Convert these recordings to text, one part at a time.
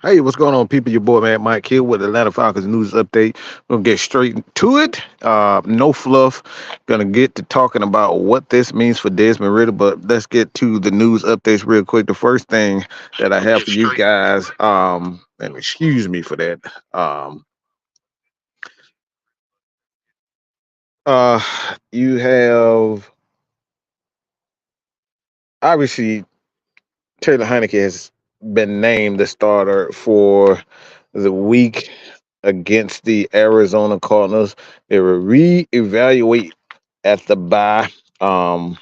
Hey, what's going on, people? Your boy, man, Mike here with Atlanta Falcons news update. We're gonna get straight to it. No fluff. Gonna get to talking about what this means for Desmond Ridder, but let's get to the news updates real quick. The first thing that I have for you guys, and excuse me for that. Um, uh, you have obviously Taylor Heinicke has been named the starter for the week against the Arizona Cardinals. They will reevaluate at the bye. Um,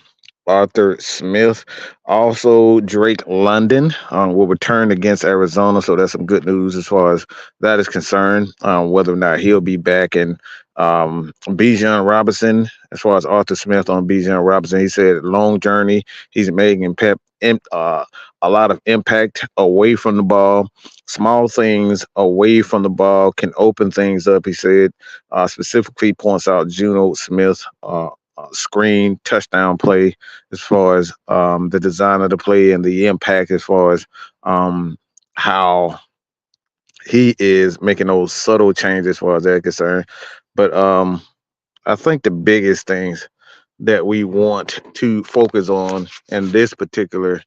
Arthur Smith, also Drake London will return against Arizona, so that's some good news as far as that is concerned. Whether or not he'll be back, and Bijan Robinson, as far as Arthur Smith on Bijan Robinson, he said long journey. He's making a lot of impact away from the ball. Small things away from the ball can open things up. He said, specifically points out Juno Smith. Screen touchdown play as far as the design of the play and the impact as far as how he is making those subtle changes as far as they're concerned. But I think the biggest things that we want to focus on in this particular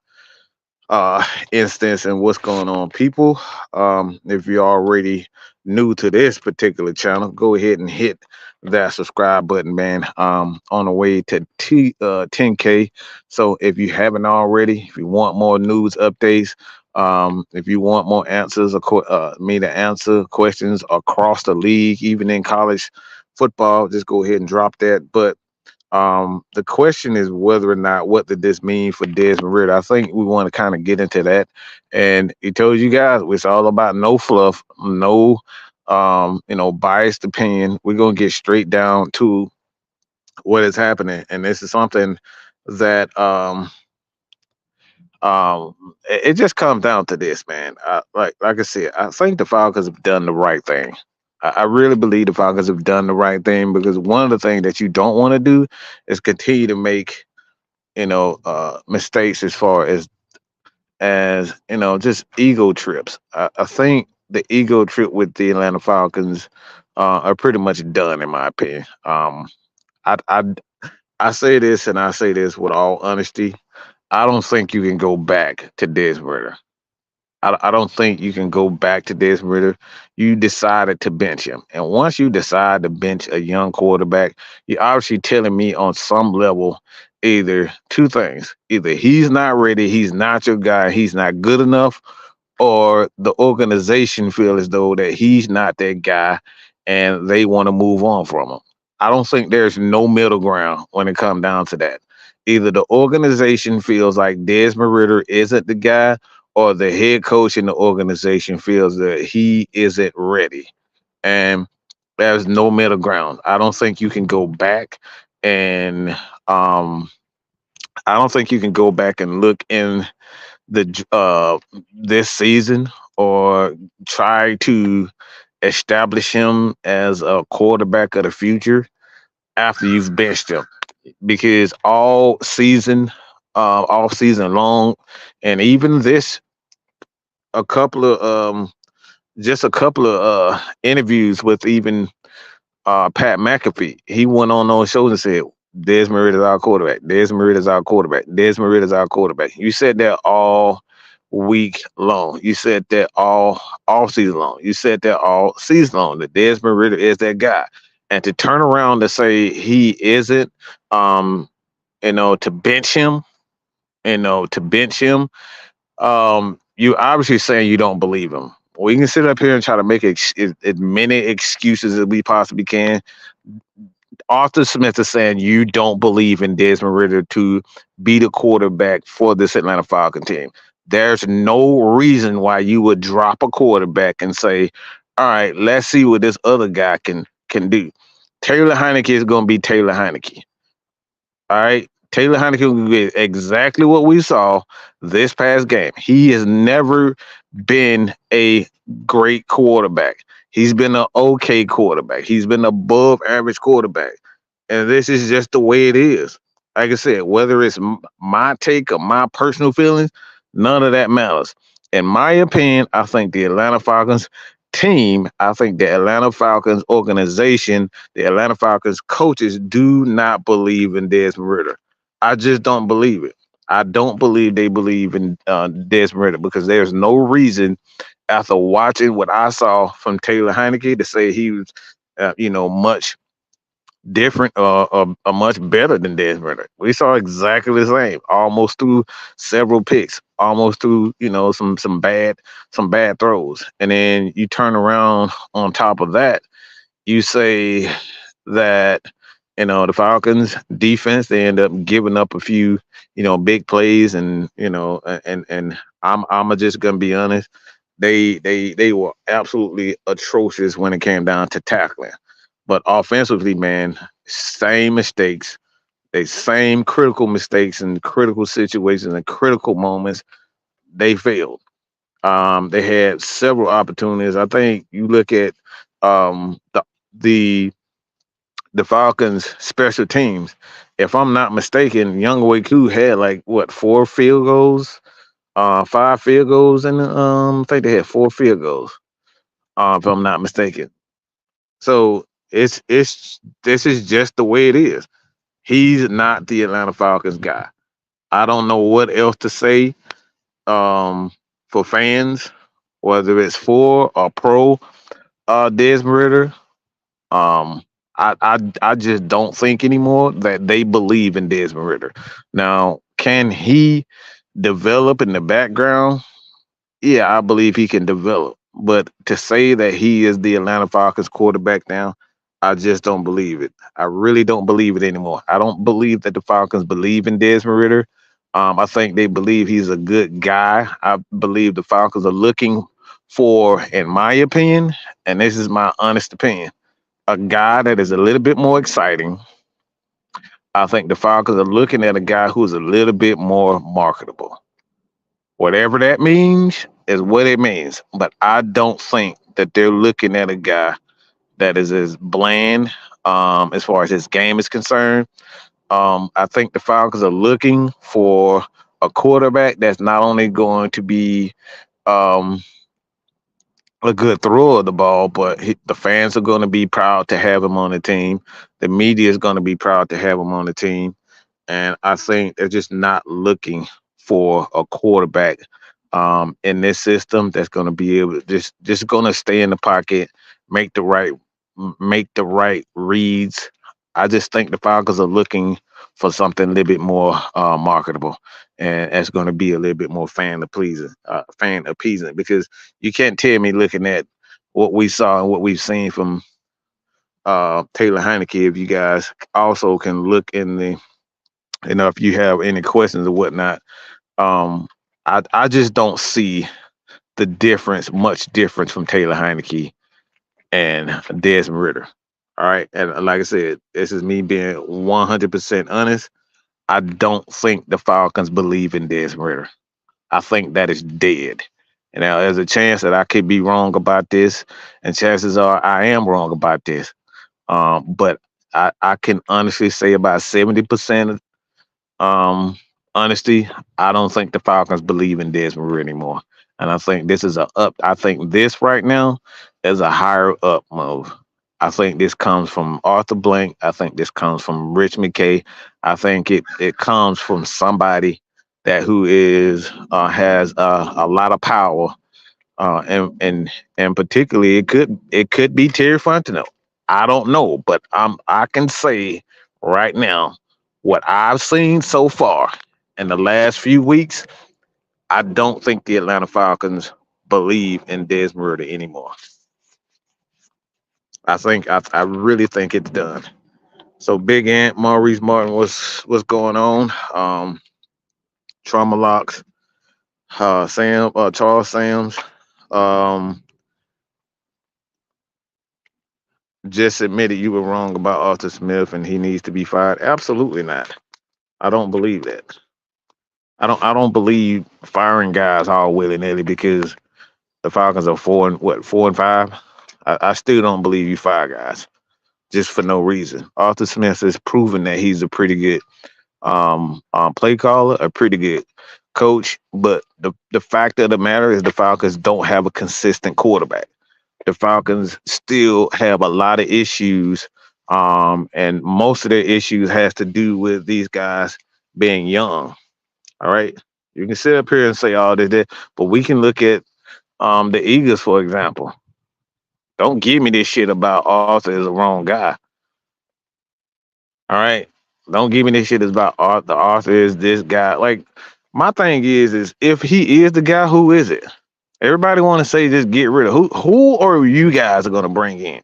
instance and what's going on, people. If you're already new to this particular channel, go ahead and hit that subscribe button, man. On the way to 10K. So if you haven't already, if you want more news updates, if you want more answers, me to answer questions across the league, even in college football, just go ahead and drop that. But the question is whether or not what did this mean for Desmond Ridder. I think we want to kind of get into that. And he told you guys it's all about no fluff, no biased opinion. We're gonna get straight down to what is happening. And this is something that it just comes down to this, man. Like I said, I think the Falcons have done the right thing. I really believe the Falcons have done the right thing because one of the things that you don't want to do is continue to make mistakes as far as just ego trips. I think the ego trip with the Atlanta Falcons are pretty much done in my opinion. I, I I say this and I say this with all honesty. I don't think you can go back to Desmond Ridder. I don't think you can go back to Desmond Ridder. You decided to bench him. And once you decide to bench a young quarterback, you're obviously telling me on some level either two things. Either he's not ready, he's not your guy, he's not good enough, or the organization feel as though that he's not that guy and they want to move on from him. I don't think there's no middle ground when it comes down to that. Either the organization feels like Desmond Ridder isn't the guy, or the head coach in the organization feels that he isn't ready. And there's no middle ground. I don't think you can go back and I don't think you can go back and look in this season or try to establish him as a quarterback of the future after you've benched him because all season long, and even this a couple of just a couple of interviews with even Pat McAfee. He went on those shows and said, Desmond Ridder is our quarterback. Desmond Ridder is our quarterback. Desmond Ridder is our quarterback. You said that all week long. You said that all season long. You said that all season long. That Desmond Ridder is that guy. And to turn around to say he isn't, to bench him, to bench him, you obviously saying you don't believe him. We can sit up here and try to make as many excuses as we possibly can. Arthur Smith is saying you don't believe in Desmond Ridder to be the quarterback for this Atlanta Falcon team. There's no reason why you would drop a quarterback and say, all right, let's see what this other guy can do. Taylor Heinicke is going to be Taylor Heinicke. All right. Taylor Heinicke will be exactly what we saw this past game. He has never been a great quarterback. He's been an okay quarterback. He's been above average quarterback. And this is just the way it is. Like I said, whether it's my take or my personal feelings, none of that matters. In my opinion, I think the Atlanta Falcons team, I think the Atlanta Falcons organization, the Atlanta Falcons coaches do not believe in Desmond Ridder. I just don't believe it. I don't believe they believe in Desmond Ridder because there's no reason after watching what I saw from Taylor Heinicke to say he was, much different or much better than Desmond Ridder. We saw exactly the same, almost through several picks, almost through some bad throws, and then you turn around on top of that, you say that the Falcons defense they end up giving up a few big plays, and and I'm just gonna be honest, they were absolutely atrocious when it came down to tackling. But offensively, man, same mistakes. They same critical mistakes and critical situations and critical moments. They failed. They had several opportunities. I think you look at um, the the the Falcons special teams. If I'm not mistaken, Young Wei Koo had like what 4 field goals, 5 field goals, and I think they had 4 field goals. If I'm not mistaken. So it's this is just the way it is. He's not the Atlanta Falcons guy. I don't know what else to say for fans, whether it's for or pro Desmond Ridder. I just don't think anymore that they believe in Desmond Ridder. Now, can he develop in the background? Yeah, I believe he can develop. But to say that he is the Atlanta Falcons quarterback now, I just don't believe it. I really don't believe it anymore. I don't believe that the Falcons believe in Desmond Ridder. I think they believe he's a good guy. I believe the Falcons are looking for, in my opinion, and this is my honest opinion, a guy that is a little bit more exciting. I think the Falcons are looking at a guy who's a little bit more marketable. Whatever that means is what it means. But I don't think that they're looking at a guy that is as bland as far as his game is concerned. I think the Falcons are looking for a quarterback that's not only going to be um, a good thrower of the ball, but the fans are going to be proud to have him on the team. The media is going to be proud to have him on the team. And I think they're just not looking for a quarterback in this system that's going to be able to just going to stay in the pocket, make the right make the right reads. I just think the Falcons are looking for something a little bit more marketable, and that's going to be a little bit more fan appeasing. Because you can't tell me looking at what we saw and what we've seen from Taylor Heinicke. If you guys also can look in the if you have any questions or whatnot, um, I just don't see much difference from Taylor Heinicke and Desmond Ridder. All right. And like I said, this is me being 100% honest. I don't think the Falcons believe in Desmond Ridder. I think that is dead. And now there's a chance that I could be wrong about this, and chances are I am wrong about this. But I can honestly say about 70% um, honesty, I don't think the Falcons believe in Desmond Ridder anymore. And I think this is a up. I think this right now is a higher up move. I think this comes from Arthur Blank. I think this comes from Rich McKay. I think it comes from somebody that who is has a lot of power, and particularly it could be Terry Fontenot. I don't know, but I can say right now what I've seen so far in the last few weeks. I don't think the Atlanta Falcons believe in Desmond Ridder anymore. I really think it's done. So Big Ant, Maurice Martin, what's going on? Trauma Locks, Charles Sams, um, just admitted you were wrong about Arthur Smith and he needs to be fired. Absolutely not. I don't believe that. I don't believe firing guys all willy nilly because the Falcons are 4-5. I still don't believe you fire guys just for no reason. Arthur Smith has proven that he's a pretty good play caller, a pretty good coach, but the fact of the matter is the Falcons don't have a consistent quarterback. The Falcons still have a lot of issues, and most of their issues has to do with these guys being young. All right, you can sit up here and say all this, but we can look at the Eagles, for example. Don't give me this shit about Arthur is a wrong guy. All right. Don't give me this shit about Arthur. Arthur is this guy. Like, my thing is if he is the guy, who is it? Everybody want to say just get rid of who are you guys are gonna bring in?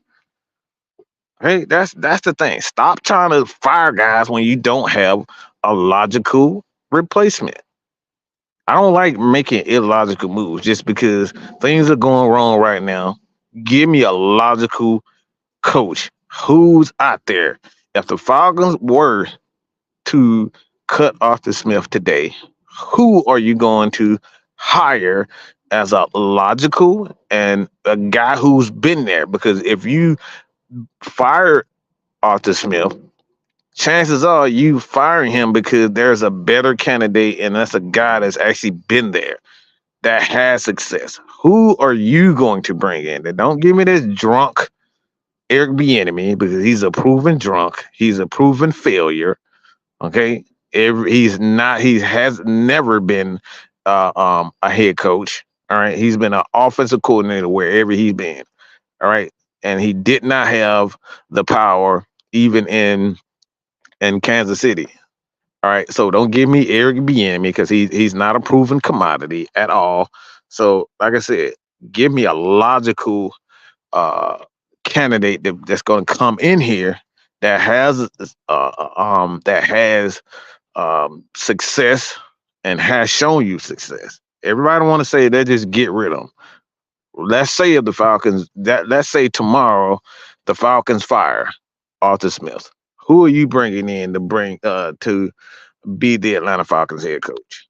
Hey, that's the thing. Stop trying to fire guys when you don't have a logical replacement. I don't like making illogical moves just because things are going wrong right now. Give me a logical coach. Who's out there? If the Falcons were to cut Arthur Smith today, who are you going to hire as a logical and a guy who's been there? Because if you fire Arthur Smith, chances are you firing him because there's a better candidate, and that's a guy that's actually been there that has success. Who are you going to bring in? And don't give me this drunk Eric Bieniemy because he's a proven drunk. He's a proven failure. Okay, he's not. He has never been a head coach. All right, he's been an offensive coordinator wherever he's been. All right, and he did not have the power even in Kansas City. All right, so don't give me Eric Bieniemy because he's not a proven commodity at all. So, like I said, give me a logical uh, candidate that's going to come in here that has success and has shown you success. Everybody want to say they just get rid of them. Let's say if the Falcons let's say tomorrow the Falcons fire Arthur Smith. Who are you bringing in to be the Atlanta Falcons head coach?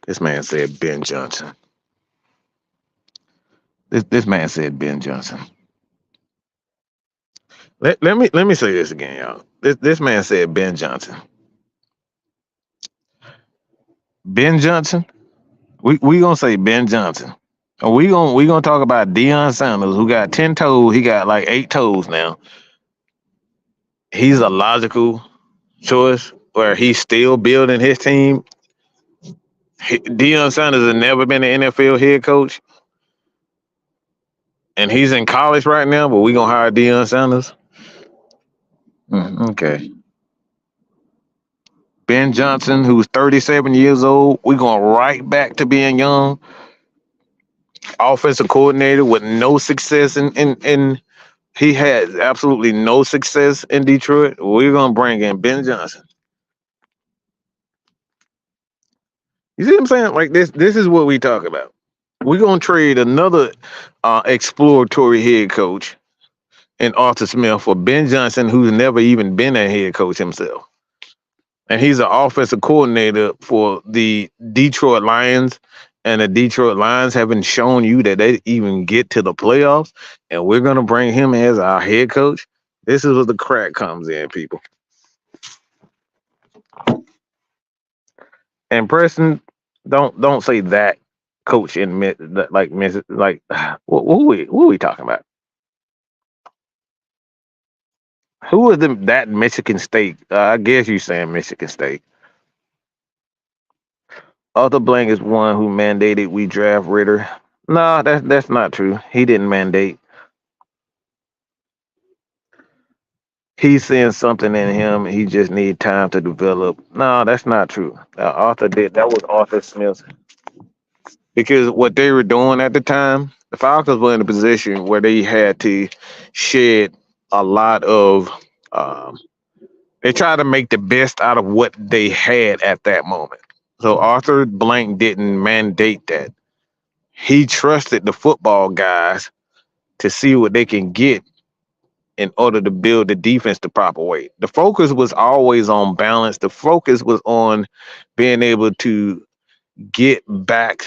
This man said Ben Johnson. This man said Ben Johnson. Let me say this again, y'all. This man said Ben Johnson. Ben Johnson. We gonna say Ben Johnson. And we gonna talk about Deion Sanders, who got 10 toes. He got like 8 toes now. He's a logical choice where he's still building his team. Deion Sanders has never been an NFL head coach, and he's in college right now. But we gonna hire Deion Sanders. Okay. Ben Johnson, who's 37 years old, we going right back to being young. Offensive coordinator with no success in he had absolutely no success in Detroit. We're gonna bring in Ben Johnson. You see what I'm saying? Like this is what we talk about. We're gonna trade another exploratory head coach in Arthur Smith for Ben Johnson, who's never even been a head coach himself. And he's an offensive coordinator for the Detroit Lions. And the Detroit Lions haven't shown you that they even get to the playoffs. And we're gonna bring him as our head coach. This is where the crack comes in, people. And Preston, don't say that coach in like what are we talking about? Who is that Michigan State? I guess you saying Michigan State. Arthur Blank is one who mandated we draft Ridder. No, that's not true. He didn't mandate. He's seeing something in him. He just need time to develop. No, that's not true. Arthur did. That was Arthur Smith. Because what they were doing at the time, the Falcons were in a position where they had to shed a lot of. Um, they tried to make the best out of what they had at that moment. So Arthur Blank didn't mandate that. He trusted the football guys to see what they can get in order to build the defense the proper way. The focus was always on balance. The focus was on being able to get back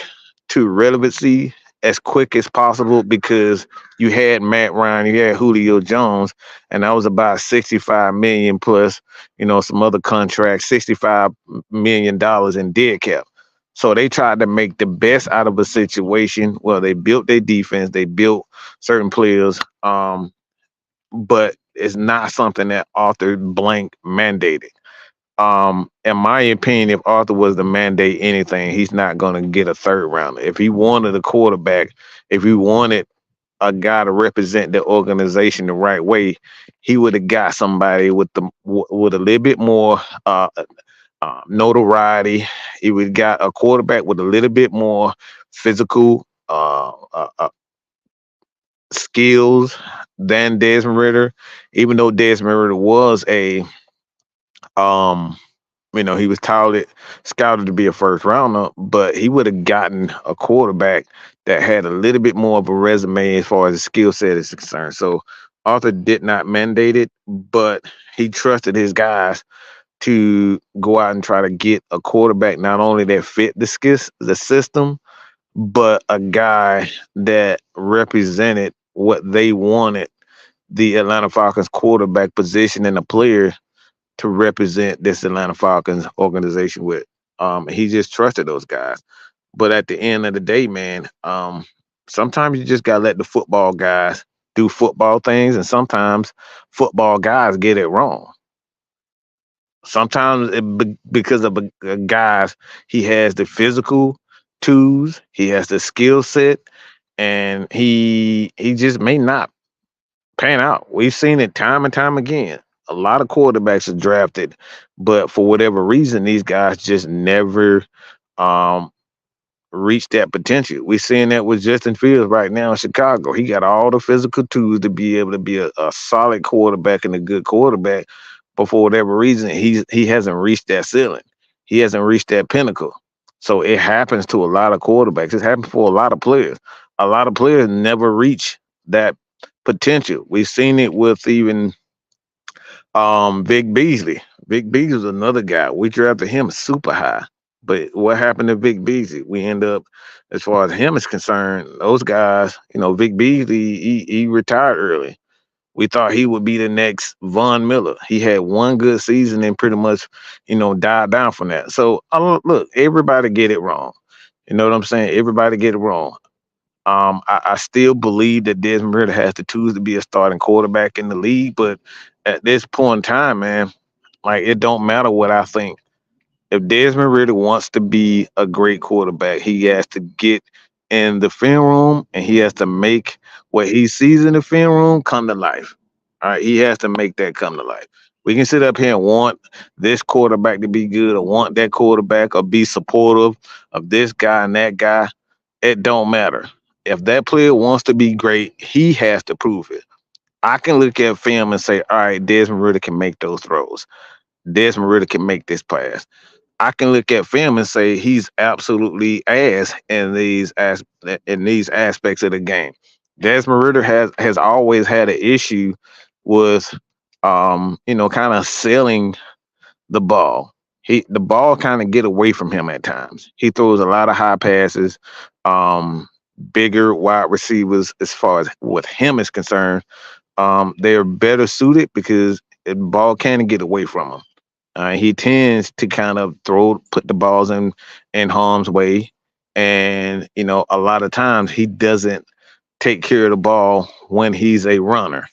to relevancy as quick as possible because you had Matt Ryan, you had Julio Jones, and that was about 65 million plus, some other contracts, $65 million in dead cap. So they tried to make the best out of a situation. Well, they built their defense, they built certain players, but it's not something that Arthur Blank mandated. In my opinion, if Arthur was to mandate anything, he's not going to get a third rounder. If he wanted a quarterback, if he wanted a guy to represent the organization the right way, he would have got somebody with a little bit more notoriety. He would have got a quarterback with a little bit more physical skills than Desmond Ridder. Even though Desmond Ridder was a um he was scouted to be a first rounder, but he would have gotten a quarterback that had a little bit more of a resume as far as the skill set is concerned. So Arthur did not mandate it, but he trusted his guys to go out and try to get a quarterback not only that fit the system, but a guy that represented what they wanted the Atlanta Falcons quarterback position and a player to represent this Atlanta Falcons organization with. He just trusted those guys. But at the end of the day, man, sometimes you just gotta let the football guys do football things, and sometimes football guys get it wrong. Sometimes because of guys, he has the physical tools, he has the skill set, and he just may not pan out. We've seen it time and time again. A lot of quarterbacks are drafted, but for whatever reason, these guys just never um, reach that potential. We're seeing that with Justin Fields right now in Chicago. He got all the physical tools to be able to be a solid quarterback and a good quarterback, but for whatever reason, he hasn't reached that ceiling. He hasn't reached that pinnacle. So it happens to a lot of quarterbacks. It happens for a lot of players. A lot of players never reach that potential. We've seen it with even Vic Beasley. Vic Beasley was another guy. We drafted him super high. But what happened to Vic Beasley? We end up, as far as him is concerned, those guys, Vic Beasley, he retired early. We thought he would be the next Von Miller. He had one good season and pretty much, died down from that. So look, everybody get it wrong. You know what I'm saying? Everybody get it wrong. I still believe that Desmond Ridder has the tools to be a starting quarterback in the league, but at this point in time, man, like it don't matter what I think. If Desmond Ridder wants to be a great quarterback, he has to get in the film room and he has to make what he sees in the film room come to life. All right, he has to make that come to life. We can sit up here and want this quarterback to be good or want that quarterback or be supportive of this guy and that guy. It don't matter. If that player wants to be great, he has to prove it. I can look at film and say, all right, Desmond Ridder can make those throws. Desmond Ridder can make this pass. I can look at film and say he's absolutely ass in these aspects of the game. Desmond Ridder has always had an issue with kind of selling the ball. The ball kind of get away from him at times. He throws a lot of high passes, bigger wide receivers as far as with him is concerned. They're better suited because the ball can get away from him. He tends to kind of put the balls in harm's way, and a lot of times he doesn't take care of the ball when he's a runner.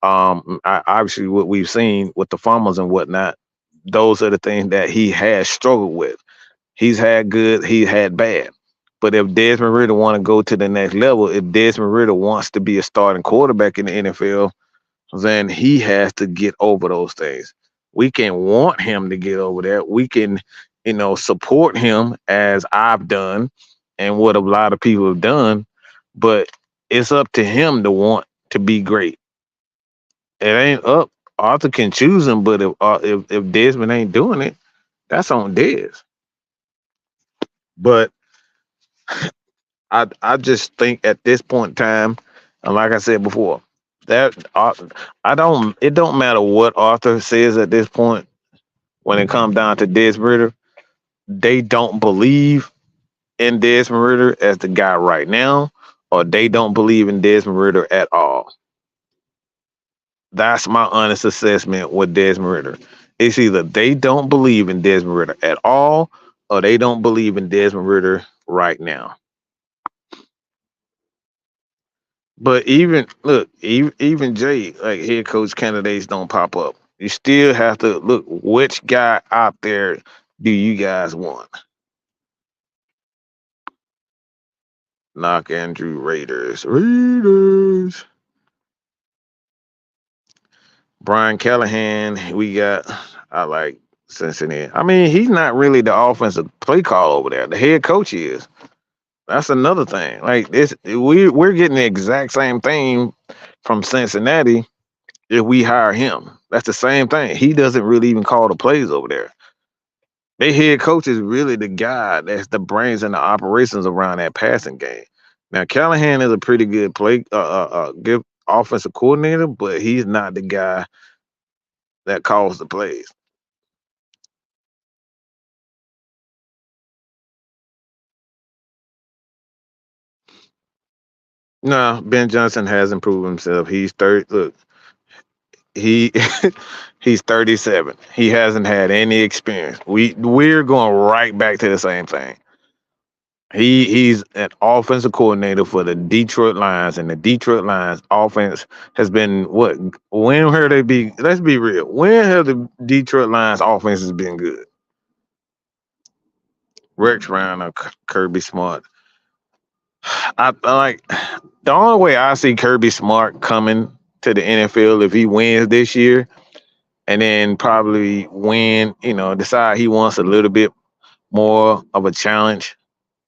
Obviously, what we've seen with the fumbles and whatnot, those are the things that he has struggled with. He's had good, he had bad. But if Desmond Ridder want to go to the next level, if Desmond Ridder wants to be a starting quarterback in the NFL, then he has to get over those things. We can want him to get over that. We can, support him as I've done and what a lot of people have done, but it's up to him to want to be great. It ain't up. Arthur can choose him, but if Desmond ain't doing it, that's on Des. But I just think at this point in time, and like I said before, that I don't. It don't matter what Arthur says at this point when it comes down to Desmond Ridder. They don't believe in Desmond Ridder as the guy right now, or they don't believe in Desmond Ridder at all. That's my honest assessment with Desmond Ridder. It's either they don't believe in Desmond Ridder at all, or they don't believe in Desmond Ridder right now. But even look, even Jay, like head coach candidates don't pop up. You still have to look which guy out there do you guys want? Knock Andrew Raiders. Raiders. Brian Callahan, we got I like Cincinnati. I mean, he's not really the offensive play call over there. The head coach is. That's another thing. Like this, we're getting the exact same thing from Cincinnati if we hire him. That's the same thing. He doesn't really even call the plays over there. Their head coach is really the guy that's the brains and the operations around that passing game. Now Callahan is a pretty good good offensive coordinator, but he's not the guy that calls the plays. No, Ben Johnson has improved himself. He's third. Look, he he's 37. He hasn't had any experience. We're going right back to the same thing. He's an offensive coordinator for the Detroit Lions, and the Detroit Lions offense has been what? When have they be? Let's be real. When have the Detroit Lions offense has been good? Rex Ryan or Kirby Smart. I like the only way I see Kirby Smart coming to the NFL if he wins this year, and then probably win. Decide he wants a little bit more of a challenge,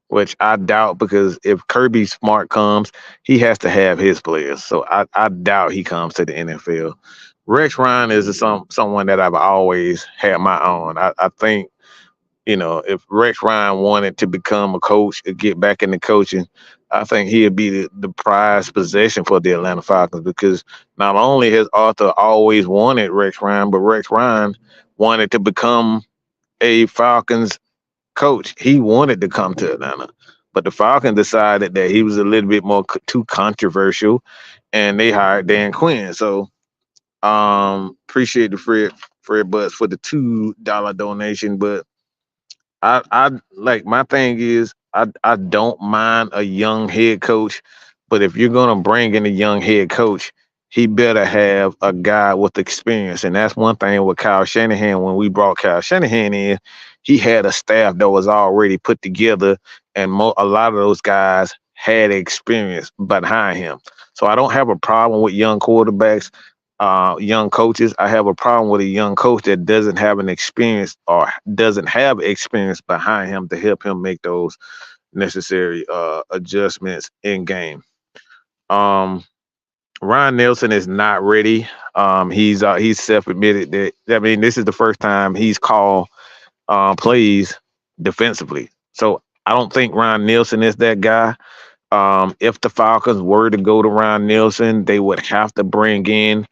which I doubt because if Kirby Smart comes, he has to have his players. So I doubt he comes to the NFL. Rex Ryan is someone that I've always had my own. I think, if Rex Ryan wanted to become a coach or get back into coaching, I think he'd be the prized possession for the Atlanta Falcons because not only has Arthur always wanted Rex Ryan, but Rex Ryan wanted to become a Falcons coach. He wanted to come to Atlanta, but the Falcons decided that he was a little bit more too controversial, and they hired Dan Quinn. So, appreciate the Fred Butts for the $2 donation, but I like my thing is I don't mind a young head coach, but if you're gonna bring in a young head coach, he better have a guy with experience. And that's one thing with Kyle Shanahan. When we brought Kyle Shanahan in, he had a staff that was already put together, and a lot of those guys had experience behind him. So I don't have a problem with young quarterbacks, young coaches. I have a problem with a young coach that doesn't have an experience or doesn't have experience behind him to help him make those necessary adjustments in game. Um, Ryan Nelson is not ready. He's self-admitted that. I mean, this is the first time he's called plays defensively. So I don't think Ryan Nelson is that guy. If the Falcons were to go to Ryan Nelson, they would have to bring in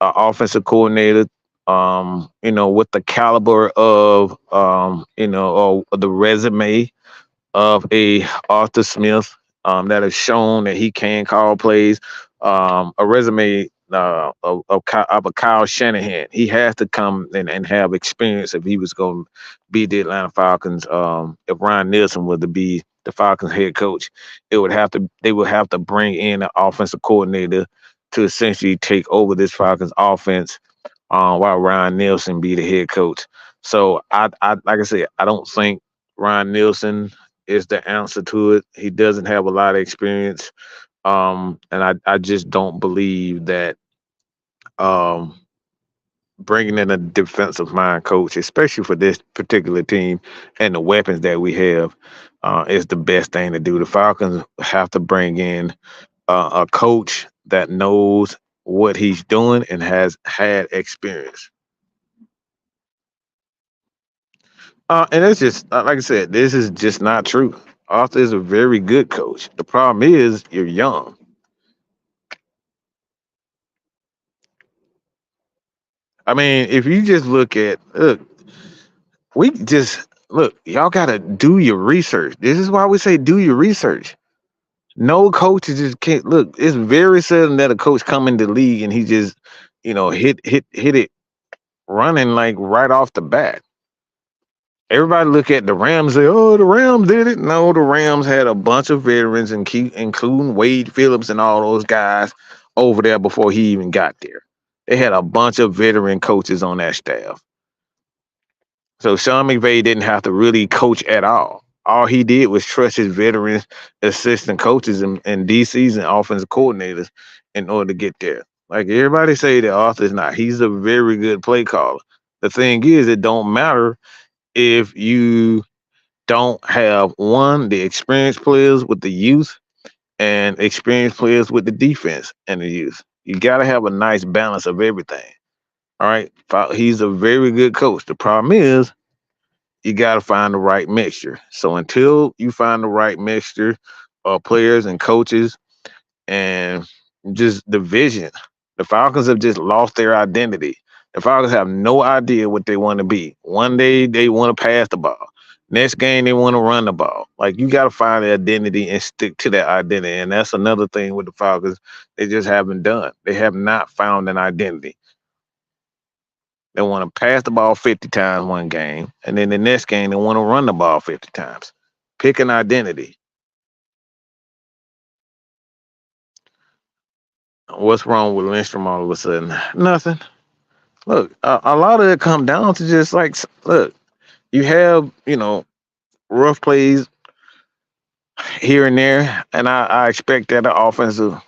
offensive coordinator, with the caliber of, or the resume of a Arthur Smith, that has shown that he can call plays. A resume of a Kyle Shanahan. He has to come and have experience if he was going to be the Atlanta Falcons. If Ryan Nielsen was to be the Falcons head coach, they would have to bring in an offensive coordinator to essentially take over this Falcons offense, while Ryan Nielsen be the head coach. So I like I said, I don't think Ryan Nielsen is the answer to it. He doesn't have a lot of experience. And I just don't believe that um, bringing in a defensive mind coach, especially for this particular team and the weapons that we have, is the best thing to do. The Falcons have to bring in a coach that knows what he's doing and has had experience. And it's just like I said, this is just not true. Arthur is a very good coach. The problem is you're young. I mean, if you just look, we just look, y'all gotta do your research. This is why we say do your research. No coaches just can't look. It's very seldom that a coach come in the league and he just, hit it running like right off the bat. Everybody look at the Rams and say, "Oh, the Rams did it." No, the Rams had a bunch of veterans, and including Wade Phillips and all those guys over there before he even got there. They had a bunch of veteran coaches on that staff. So Sean McVay didn't have to really coach at all. All he did was trust his veteran assistant coaches and DCs and offensive coordinators in order to get there. Like everybody say that Arthur's not. He's a very good play caller. The thing is, it don't matter if you don't have one, the experienced players with the youth and experienced players with the defense and the youth. You got to have a nice balance of everything. All right. He's a very good coach. The problem is you got to find the right mixture. So until you find the right mixture of players and coaches and just the vision, the Falcons have just lost their identity. The Falcons have no idea what they want to be. One day they want to pass the ball. Next game they want to run the ball. Like you got to find the identity and stick to that identity. And that's another thing with the Falcons they just haven't done. They have not found an identity. They want to pass the ball 50 times one game, and then the next game they want to run the ball 50 times. Pick an identity. What's wrong with Lindstrom all of a sudden? Nothing. Look, a lot of it come down to just like, look, you have, rough plays here and there, and I expect that the offensive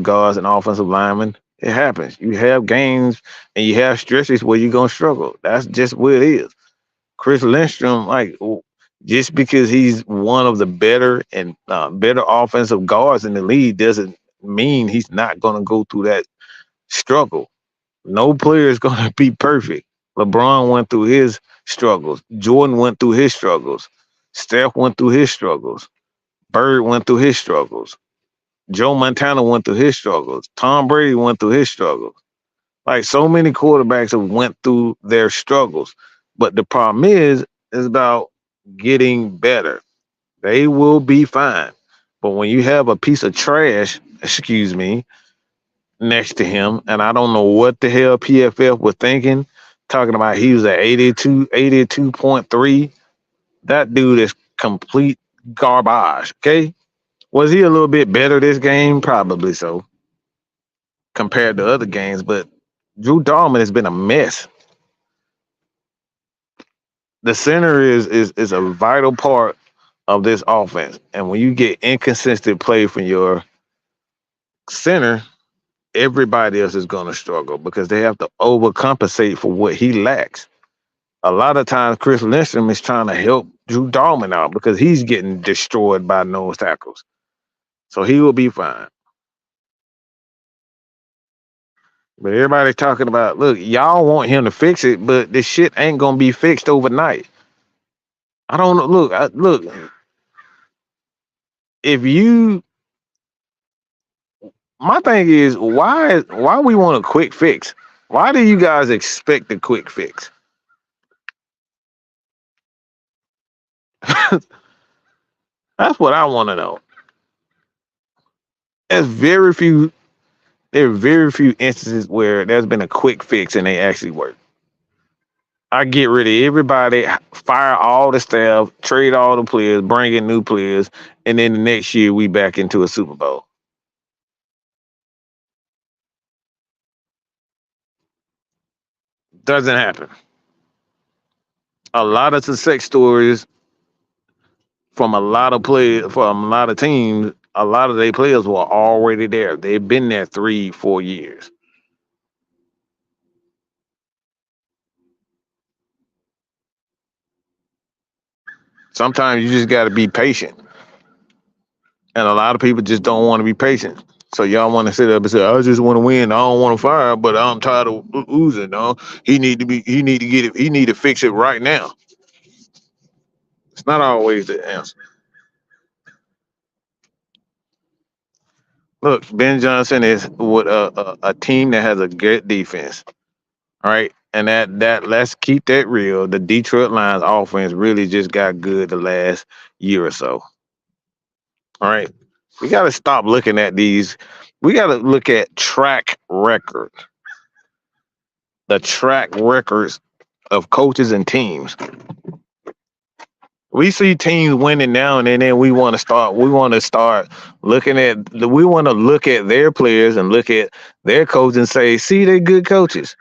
guards and offensive linemen, it happens. You have games and you have stretches where you're going to struggle. That's just what it is. Chris Lindstrom, like, just because he's one of the better offensive guards in the league doesn't mean he's not going to go through that struggle. No player is going to be perfect. LeBron went through his struggles. Jordan went through his struggles. Steph went through his struggles. Bird went through his struggles. Joe Montana went through his struggles. Tom Brady went through his struggles. Like so many quarterbacks have went through their struggles. But the problem is about getting better. They will be fine. But when you have a piece of trash, excuse me, next to him, and I don't know what the hell PFF was thinking, talking about he was at 82.3. That dude is complete garbage. Okay. Was he a little bit better this game? Probably so, compared to other games, but Drew Dalman has been a mess. The center is a vital part of this offense. And when you get inconsistent play from your center, everybody else is going to struggle because they have to overcompensate for what he lacks. A lot of times, Chris Lindstrom is trying to help Drew Dalman out because he's getting destroyed by nose tackles. So he will be fine. But everybody's talking about, look, y'all want him to fix it, but this shit ain't going to be fixed overnight. I don't know. Look, if you, my thing is, why we want a quick fix? Why do you guys expect a quick fix? That's what I want to know. There's very few. There are very few instances where there's been a quick fix and they actually work. I get rid of everybody, fire all the staff, trade all the players, bring in new players, and then the next year we back into a Super Bowl. Doesn't happen. A lot of success stories from a lot of players, from a lot of teams, a lot of their players were already there. They've been there 3-4 years. Sometimes you just got to be patient. And a lot of people just don't want to be patient. So y'all want to sit up and say, "I just want to win. I don't want to fire, but I'm tired of losing." No, he need to get it. He need to fix it right now. It's not always the answer. Look, Ben Johnson is with a team that has a good defense. All right. And that let's keep that real. The Detroit Lions offense really just got good the last year or so. All right. We got to stop looking at these. We got to look at the track records of coaches and teams. We see teams winning now, and then we want to start. We want to start looking at. We want to look at their players and look at their coach and say, "See, they're good coaches."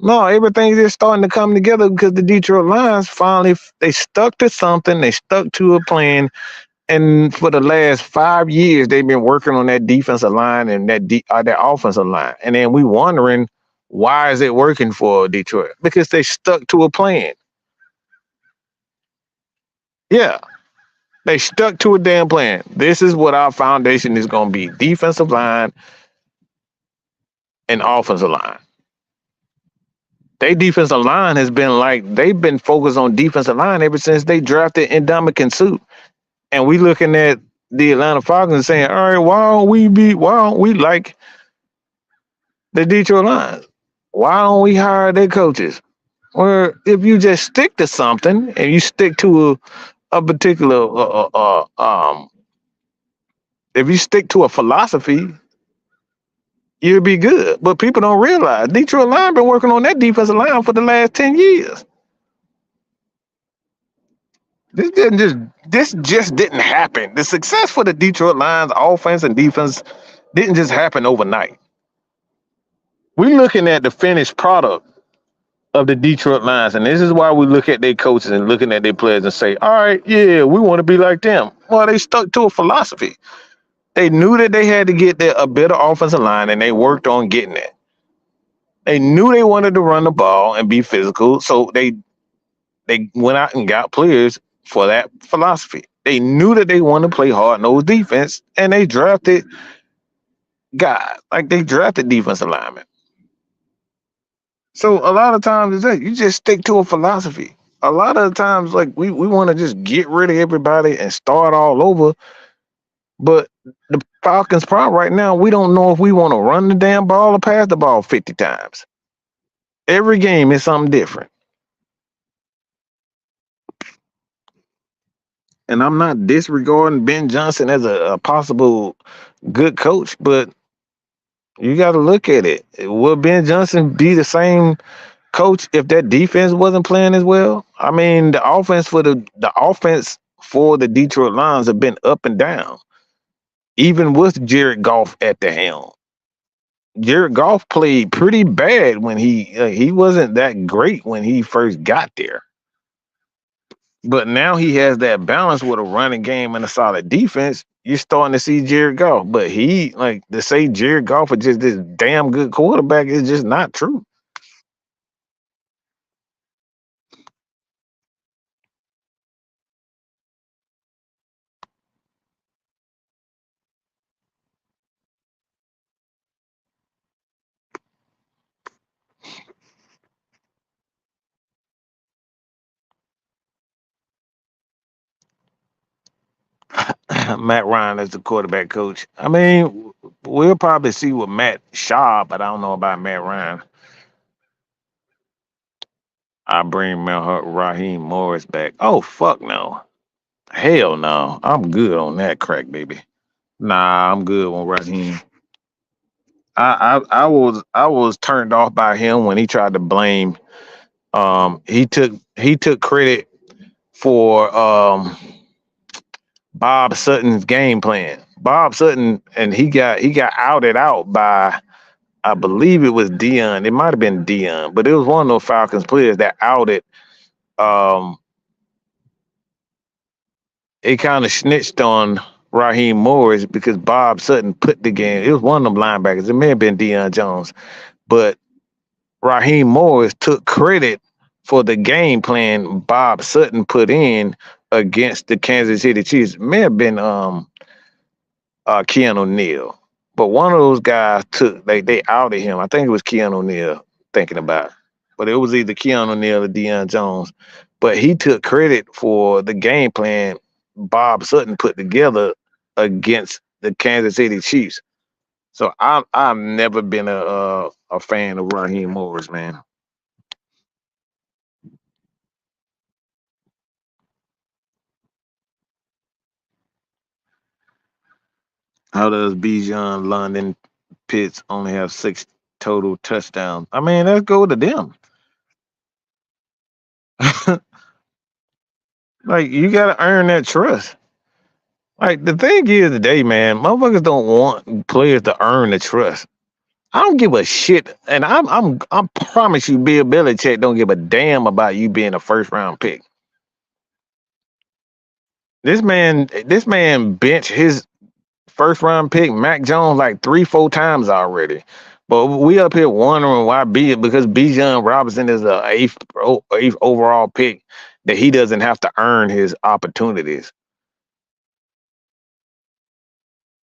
No, everything's just starting to come together because the Detroit Lions finally they stuck to something. They stuck to a plan, and for the last 5 years, they've been working on that defensive line and that offensive line. And then we wondering why is it working for Detroit? Because they stuck to a plan. Yeah, they stuck to a damn plan. This is what our foundation is going to be: defensive line and offensive line. They defensive line has been like they've been focused on defensive line ever since they drafted Ndamukong Suh. And we looking at the Atlanta Falcons saying, all right, why don't we like the Detroit Lions? Why don't we hire their coaches? Or if you just stick to something and you stick to a particular, if you stick to a philosophy, you'll be good. But people don't realize Detroit Lions been working on that defensive line for the last 10 years. This didn't just this just didn't happen. The success for the Detroit Lions offense and defense didn't just happen overnight. We're looking at the finished product of the Detroit Lions, and this is why we look at their coaches and looking at their players and say, all right, yeah, we want to be like them. Well, they stuck to a philosophy. They knew that they had to get a better offensive line, and they worked on getting it. They knew they wanted to run the ball and be physical, so they went out and got players for that philosophy. They knew that they wanted to play hard nosed defense, and they drafted guys like they drafted defensive linemen. So a lot of times it's that you just stick to a philosophy. A lot of the times, like we want to just get rid of everybody and start all over. But the Falcons' problem right now, we don't know if we want to run the damn ball or pass the ball 50 times. Every game is something different. And I'm not disregarding Ben Johnson as a possible good coach, but you got to look at it. Will Ben Johnson be the same coach if that defense wasn't playing as well? I mean, the offense for the Detroit Lions have been up and down, even with Jared Goff at the helm. Jared Goff played pretty bad when he wasn't that great when he first got there. But now he has that balance with a running game and a solid defense. You're starting to see Jared Goff, but he like to say Jared Goff is just this damn good quarterback is just not true. Matt Ryan as the quarterback coach. I mean, we'll probably see with Matt Shaw, but I don't know about Matt Ryan. I bring Raheem Morris back. Oh fuck no. Hell no. I'm good on that crack, baby. Nah, I'm good on Raheem. I was turned off by him when he tried to blame. He took credit for Bob Sutton's game plan. Bob Sutton and he got outed out by I believe it was Dion. It might have been Dion, but it was one of those Falcons players that outed. Um, it kind of snitched on Raheem Morris because Bob Sutton put the game. It was one of them linebackers. It may have been Dion Jones, but Raheem Morris took credit for the game plan Bob Sutton put in against the Kansas City Chiefs. It may have been Keanu Neal. But one of those guys took they outed him. I think it was Keanu Neal thinking about it. But it was either Keanu Neal or Deion Jones. But he took credit for the game plan Bob Sutton put together against the Kansas City Chiefs. So I've never been a fan of Raheem Morris, man. How does Bijan, London, Pitts only have 6 total touchdowns? I mean, let's go to them. Like you gotta earn that trust. Like the thing is today, man, motherfuckers don't want players to earn the trust. I don't give a shit, and I promise you, Bill Belichick don't give a damn about you being a first round pick. This man benched his first round pick, Mac Jones, like 3, 4 times already. But we up here wondering why because Bijan Robinson is a eighth overall pick that he doesn't have to earn his opportunities.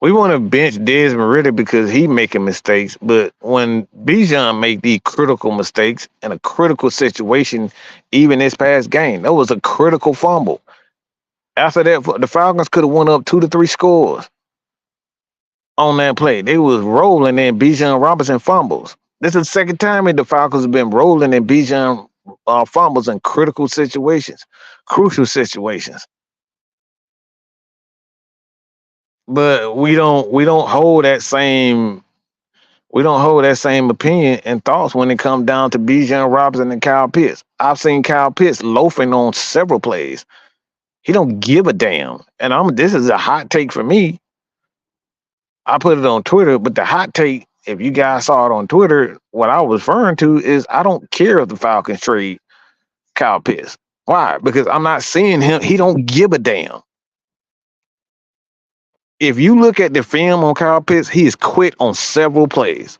We want to bench Desmond Ridder because he making mistakes, but when Bijan make these critical mistakes in a critical situation, even this past game, that was a critical fumble. After that, the Falcons could have won up 2 to 3 scores on that play. They was rolling and Bijan Robinson fumbles. This is the second time that the Falcons have been rolling and Bijan fumbles in critical situations, crucial situations. But we don't hold that same opinion and thoughts when it comes down to Bijan Robinson and Kyle Pitts. I've seen Kyle Pitts loafing on several plays. He don't give a damn. And this is a hot take for me. I put it on Twitter, but the hot take, if you guys saw it on Twitter, what I was referring to is I don't care if the Falcons trade Kyle Pitts. Why? Because I'm not seeing him. He don't give a damn. If you look at the film on Kyle Pitts, he is quit on several plays.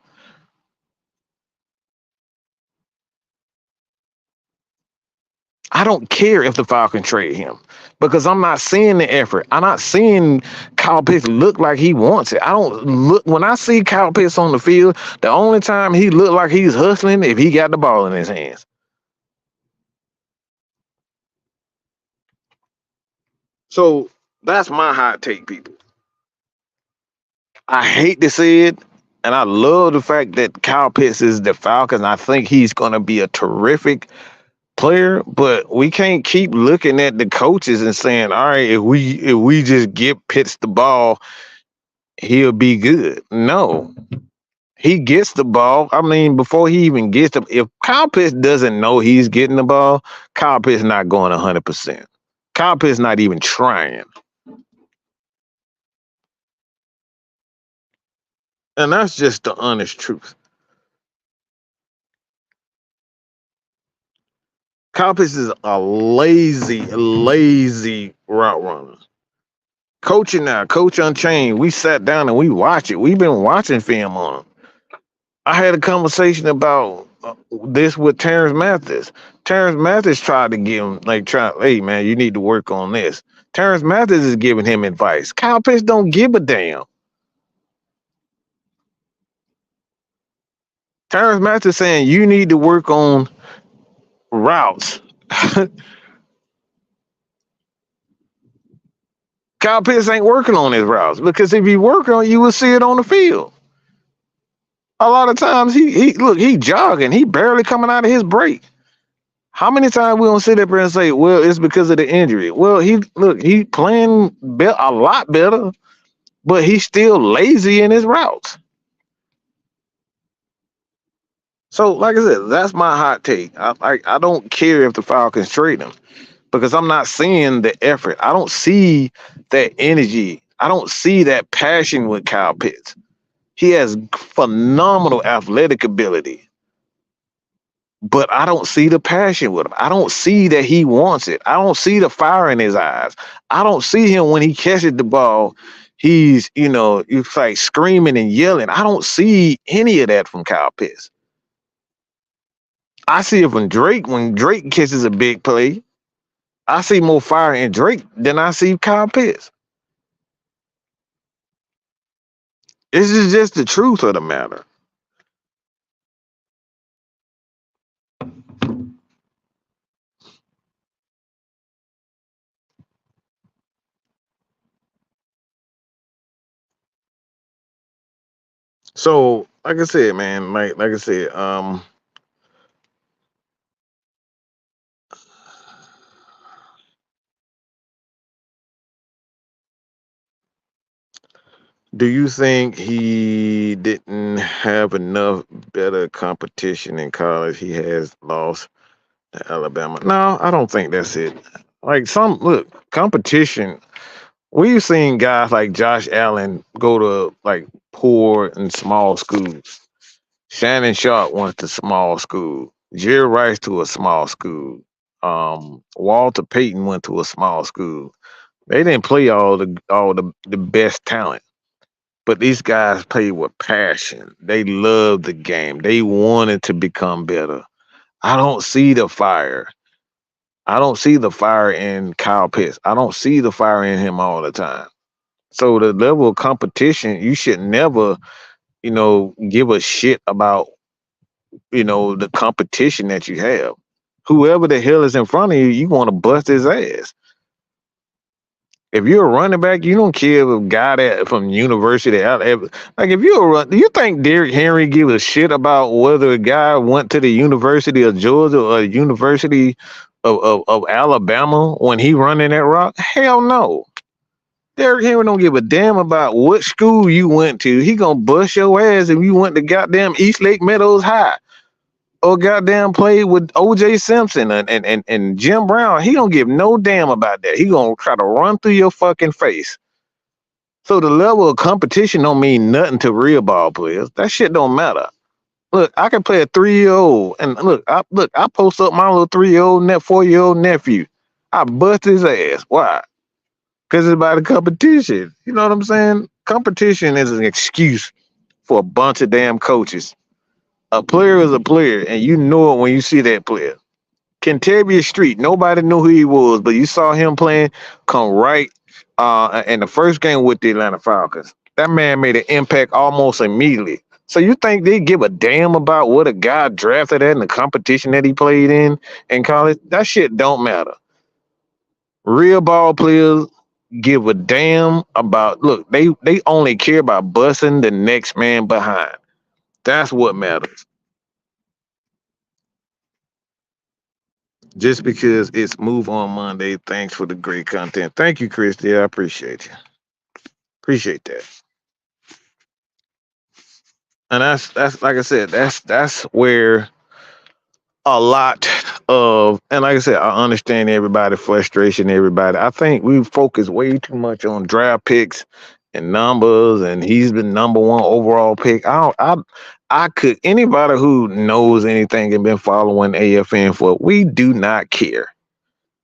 I don't care if the Falcons trade him because I'm not seeing the effort. I'm not seeing Kyle Pitts look like he wants it. I don't look when I see Kyle Pitts on the field. The only time he look like he's hustling if he got the ball in his hands. So that's my hot take, people. I hate to say it, and I love the fact that Kyle Pitts is the Falcons. I think he's going to be a terrific player, but we can't keep looking at the coaches and saying, "All right, if we just give Pitts the ball, he'll be good." No, he gets the ball. I mean, before he even gets the, if Kyle Pitts doesn't know he's getting the ball, Kyle Pitts not going 100%. Kyle Pitts not even trying, and that's just the honest truth. Kyle Pitts is a lazy route runner. Coaching now, Coach Unchained. We sat down and we watch it. We've been watching film on him. I had a conversation about this with Terrence Mathis. Terrence Mathis tried to give him hey man, you need to work on this. Terrence Mathis is giving him advice. Kyle Pitts don't give a damn. Terrence Mathis saying you need to work on routes. Kyle Pitts ain't working on his routes because if he working on, you will see it on the field. A lot of times he jogging, he barely coming out of his break. How many times we don't sit up here and say, well, it's because of the injury? Well, he playing a lot better, but he's still lazy in his routes. So, like I said, that's my hot take. I don't care if the Falcons trade him because I'm not seeing the effort. I don't see that energy. I don't see that passion with Kyle Pitts. He has phenomenal athletic ability, but I don't see the passion with him. I don't see that he wants it. I don't see the fire in his eyes. I don't see him when he catches the ball. He's like screaming and yelling. I don't see any of that from Kyle Pitts. I see it from Drake when Drake catches a big play. I see more fire in Drake than I see Kyle Pitts. This is just the truth of the matter. So, like I said, man, like I said, Do you think he didn't have enough better competition in college? He has lost to Alabama. No, I don't think that's it. Like some look competition. We've seen guys like Josh Allen go to like poor and small schools. Shannon Sharp went to small school. Jerry Rice to a small school. Walter Payton went to a small school. They didn't play all the best talent, but these guys played with passion. They loved the game. They wanted to become better. I don't see the fire. I don't see the fire in Kyle Pitts. I don't see the fire in him all the time. So the level of competition, you should never, give a shit about, the competition that you have. Whoever the hell is in front of you, you want to bust his ass. If you're a running back, you don't care if a guy that from university out. Like if you're a run, do you think Derrick Henry give a shit about whether a guy went to the University of Georgia or University of Alabama when he running that rock? Hell no. Derrick Henry don't give a damn about what school you went to. He gonna bust your ass if you went to goddamn East Lake Meadows High or goddamn played with OJ Simpson and Jim Brown. He don't give no damn about that. He gonna try to run through your fucking face. So the level of competition don't mean nothing to real ball players. That shit don't matter. Look, I can play a 3-year old, and I post up my little 3-year old, 4-year old nephew. I bust his ass. Why? Because it's about the competition. You know what I'm saying? Competition is an excuse for a bunch of damn coaches. A player is a player, and you know it when you see that player. Kentavious Street, nobody knew who he was, but you saw him playing come right in the first game with the Atlanta Falcons. That man made an impact almost immediately. So you think they give a damn about what a guy drafted at and the competition that he played in college? That shit don't matter. Real ball players give a damn about they only care about busting the next man behind. That's what matters. Just because it's Move On Monday, thanks for the great content. Thank you, Christy. I appreciate you. Appreciate that. And that's like I said, that's where a lot of and like I said, I understand everybody frustration, everybody. I think we focus way too much on draft picks and numbers, and he's the number one overall pick. I could anybody who knows anything and been following AFN for we do not care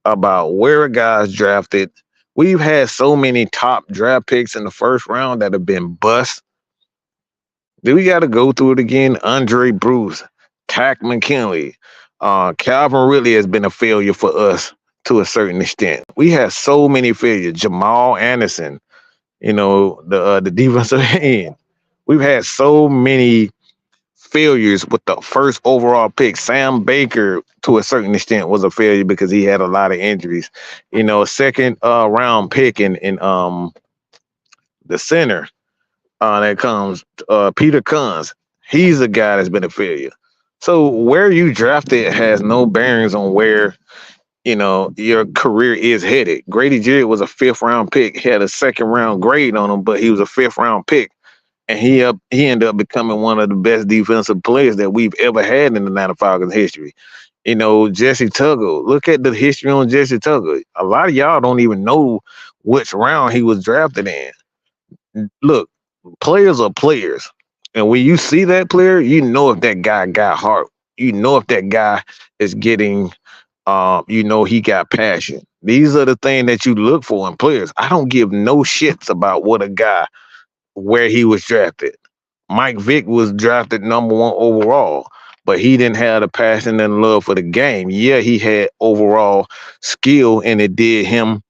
about where a guy's drafted. We've had so many top draft picks in the first round that have been bust. Do we got to go through it again? Andre Bruce, Tack McKinley, Calvin Ridley has been a failure for us to a certain extent. We have so many failures. Jamal Anderson, the defensive end. We've had so many failures with the first overall pick. Sam Baker, to a certain extent, was a failure because he had a lot of injuries. A second round pick in the center that comes Peter Kunz. He's a guy that's been a failure. So where you drafted has no bearings on where your career is headed. Grady Jarrett was a fifth round pick. He had a second round grade on him, but he was a fifth round pick. And he ended up becoming one of the best defensive players that we've ever had in the Atlanta Falcons history. Jesse Tuggle. Look at the history on Jesse Tuggle. A lot of y'all don't even know which round he was drafted in. Look, players are players. And when you see that player, you know if that guy got heart. You know if that guy is getting he got passion. These are the things that you look for in players. I don't give no shits about what a guy where he was drafted. Mike Vick was drafted number one overall, but he didn't have the passion and love for the game. Yeah, he had overall skill and it did him,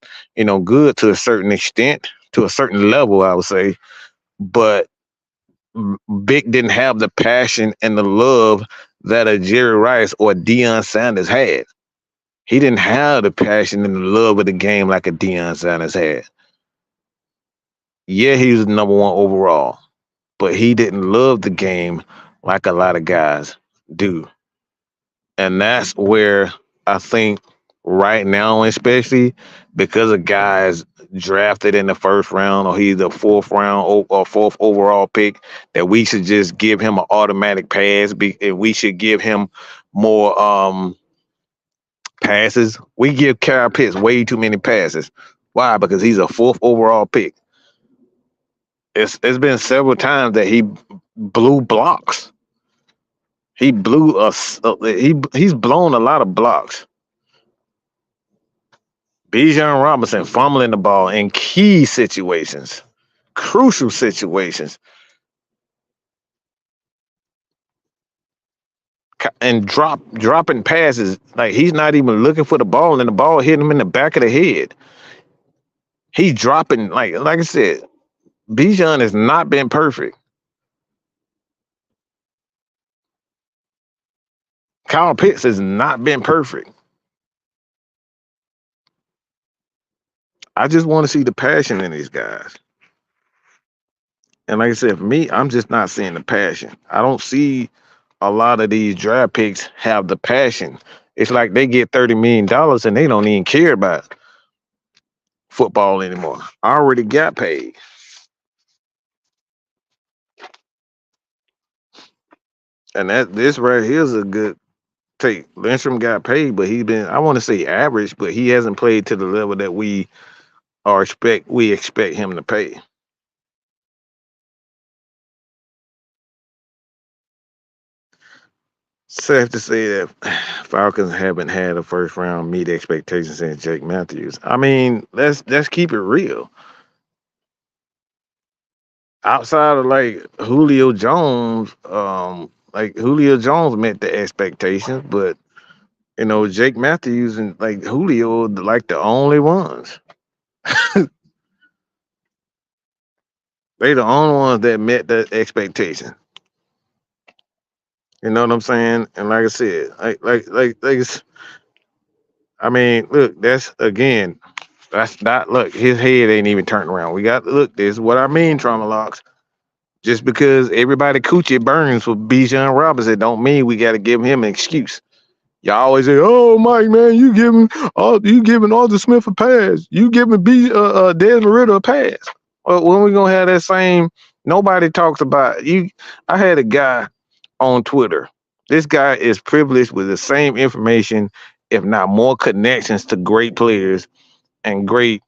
good to a certain extent, to a certain level, I would say. But Vic didn't have the passion and the love that a Jerry Rice or Deion Sanders had. He didn't have the passion and the love of the game like a Deion Sanders had. Yeah, he was number one overall, but he didn't love the game like a lot of guys do. And that's where I think right now, especially because a guy's drafted in the first round or he's the fourth round or fourth overall pick, that we should just give him an automatic pass. And we should give him more passes. We give Kyle Pitts way too many passes. Why? Because he's a fourth overall pick. It's been several times that he blew blocks. He blew us. He's blown a lot of blocks. Bijan Robinson fumbling the ball in key situations, crucial situations, and dropping passes. Like he's not even looking for the ball, and the ball hitting him in the back of the head. He's dropping like I said. Bijan has not been perfect. Kyle Pitts has not been perfect. I just want to see the passion in these guys. And like I said, for me, I'm just not seeing the passion. I don't see a lot of these draft picks have the passion. It's like they get $30 million and they don't even care about football anymore. I already got paid. And that this right here is a good take. Lindstrom got paid, but he's been, I want to say average, but he hasn't played to the level that we expect him to pay. Safe to say that Falcons haven't had a first round meet expectations since Jake Matthews. I mean, let's keep it real. Outside of like Julio Jones met the expectations, but Jake Matthews and like Julio like the only ones. They the only ones that met the expectation. You know what I'm saying? And like I said, I mean, look, that's again, that's not look. His head ain't even turned around. We got to look. This is what I mean, trauma locks. Just because everybody coochie burns for Bijan Robinson, don't mean we got to give him an excuse. Y'all always say, "Oh, Mike, man, you giving Arthur Smith a pass. You giving Desmond Ridder a pass." Well, when we gonna have that same? Nobody talks about you. I had a guy on Twitter. This guy is privileged with the same information, if not more connections to great players and great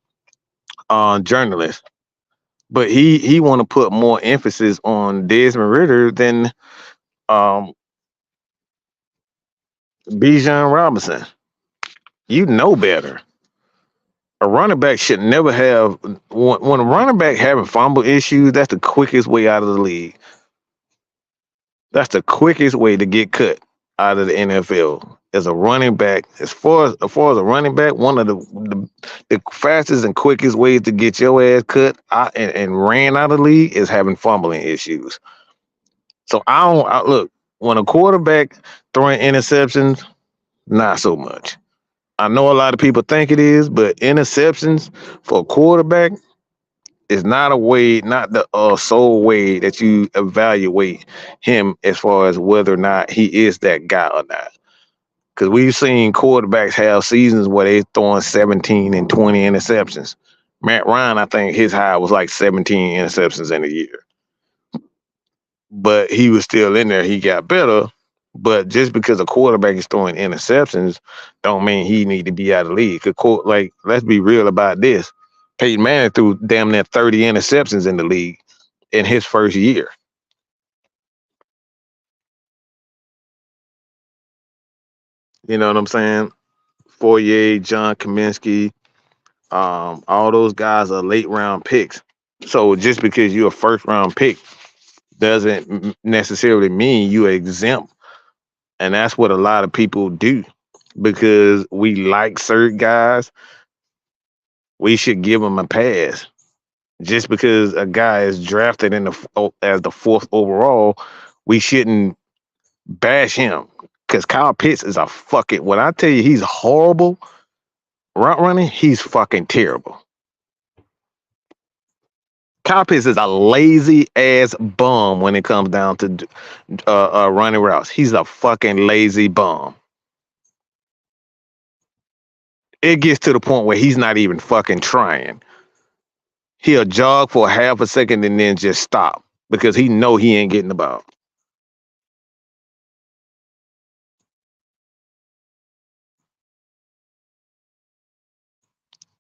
journalists. But he want to put more emphasis on Desmond Ridder than um, Bijan Robinson. You know better. A running back should never have when a running back having fumble issues. That's the quickest way out of the league. That's the quickest way to get cut out of the NFL as a running back. As far as a running back, one of the fastest and quickest ways to get your ass cut out and ran out of the league is having fumbling issues. So look when a quarterback throwing interceptions, not so much. I know a lot of people think it is, but interceptions for a quarterback is not a way, not the sole way that you evaluate him as far as whether or not he is that guy or not. Because we've seen quarterbacks have seasons where they're throwing 17 and 20 interceptions. Matt Ryan, I think his high was like 17 interceptions in a year. But he was still in there. He got better. But just because a quarterback is throwing interceptions, don't mean he need to be out of the league. Like, let's be real about this. Peyton Manning threw damn near 30 interceptions in the league in his first year. You know what I'm saying? Fourier, John Kaminsky, all those guys are late round picks. So just because you're a first round pick doesn't necessarily mean you exempt. And that's what a lot of people do because we like certain guys. We should give them a pass. Just because a guy is drafted as the fourth overall, we shouldn't bash him. Because Kyle Pitts is a fucking, when I tell you he's horrible route running, he's fucking terrible. Kyle Pitts is a lazy ass bum when it comes down to running routes. He's a fucking lazy bum. it gets to the point where he's not even fucking trying. He'll jog for half a second and then just stop because he know he ain't getting the ball.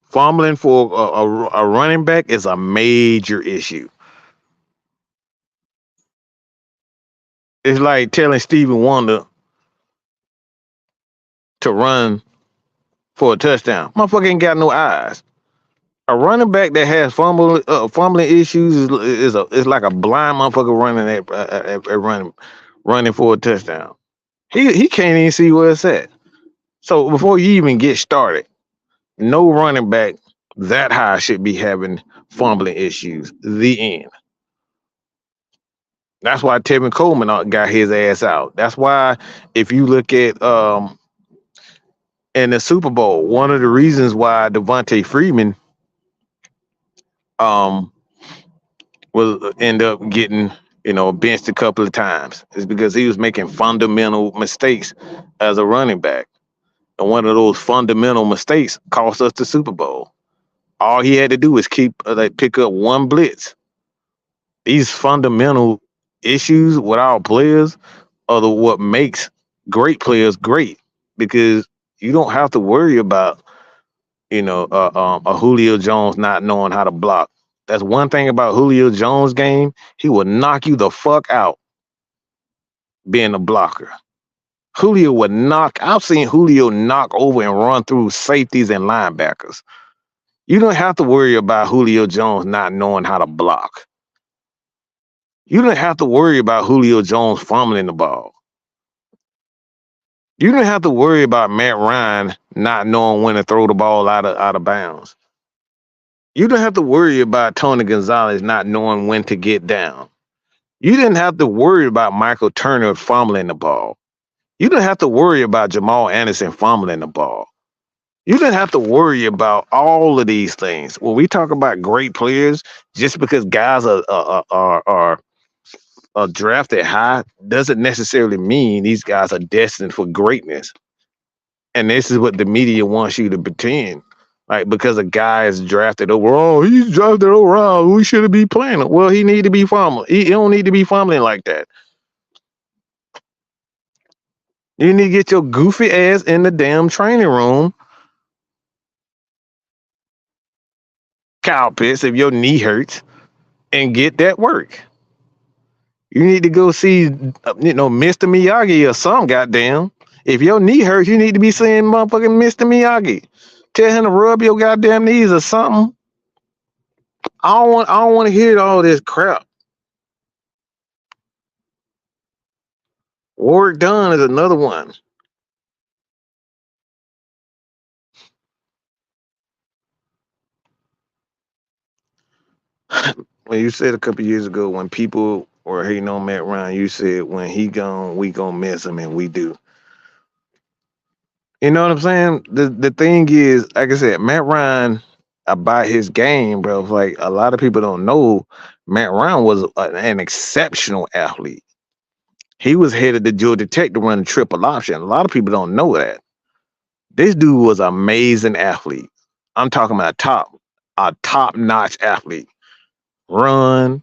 Fumbling for a running back is a major issue. It's like telling Stevie Wonder to run for a touchdown. Motherfucker ain't got no eyes. A running back that has fumbling issues is like a blind motherfucker running running for a touchdown. He can't even see where it's at. So before you even get started, no running back that high should be having fumbling issues. The end. That's why Tevin Coleman got his ass out. That's why if you look at in the Super Bowl, one of the reasons why Devontae Freeman um will end up getting benched a couple of times is because he was making fundamental mistakes as a running back. And one of those fundamental mistakes cost us the Super Bowl. All he had to do was pick up one blitz. These fundamental issues with our players are what makes great players great, because you don't have to worry about a Julio Jones not knowing how to block. That's one thing about Julio Jones' game. He will knock you the fuck out being a blocker. Julio would knock. I've seen Julio knock over and run through safeties and linebackers. You don't have to worry about Julio Jones not knowing how to block. You don't have to worry about Julio Jones fumbling the ball. You don't have to worry about Matt Ryan not knowing when to throw the ball out of bounds. You don't have to worry about Tony Gonzalez not knowing when to get down. You didn't have to worry about Michael Turner fumbling the ball. You didn't have to worry about Jamal Anderson fumbling the ball. You didn't have to worry about all of these things. When we talk about great players, just because guys are drafted high doesn't necessarily mean these guys are destined for greatness. And this is what the media wants you to pretend. Like, because a guy is drafted overall, he's drafted overall, we shouldn't be playing him. Well, he need to be fumbling. He don't need to be fumbling like that. You need to get your goofy ass in the damn training room, cow piss, if your knee hurts, and get that work. You need to go see, Mr. Miyagi or some goddamn. If your knee hurts, you need to be seeing motherfucking Mr. Miyagi. Tell him to rub your goddamn knees or something. I don't want to hear all this crap. Warwick Dunn is another one. When you said a couple years ago, when people were hating on Matt Ryan, you said when he gone, we gonna miss him, and we do. You know what I'm saying? The thing is, like I said, Matt Ryan, about his game, bro. Like, a lot of people don't know, Matt Ryan was an exceptional athlete. He was headed to Georgia Tech to run a triple option. A lot of people don't know that. This dude was an amazing athlete. I'm talking about a top-notch athlete. Run,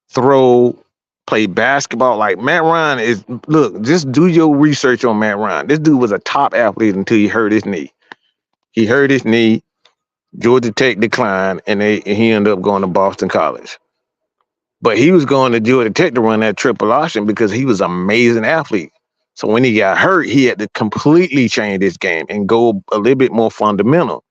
throw, play basketball. Like, Matt Ryan is, look, just do your research on Matt Ryan. This dude was a top athlete until he hurt his knee. He hurt his knee, Georgia Tech declined, and he ended up going to Boston College. But he was going to Georgia Tech to run that triple option because he was an amazing athlete. So when he got hurt, he had to completely change his game and go a little bit more fundamental.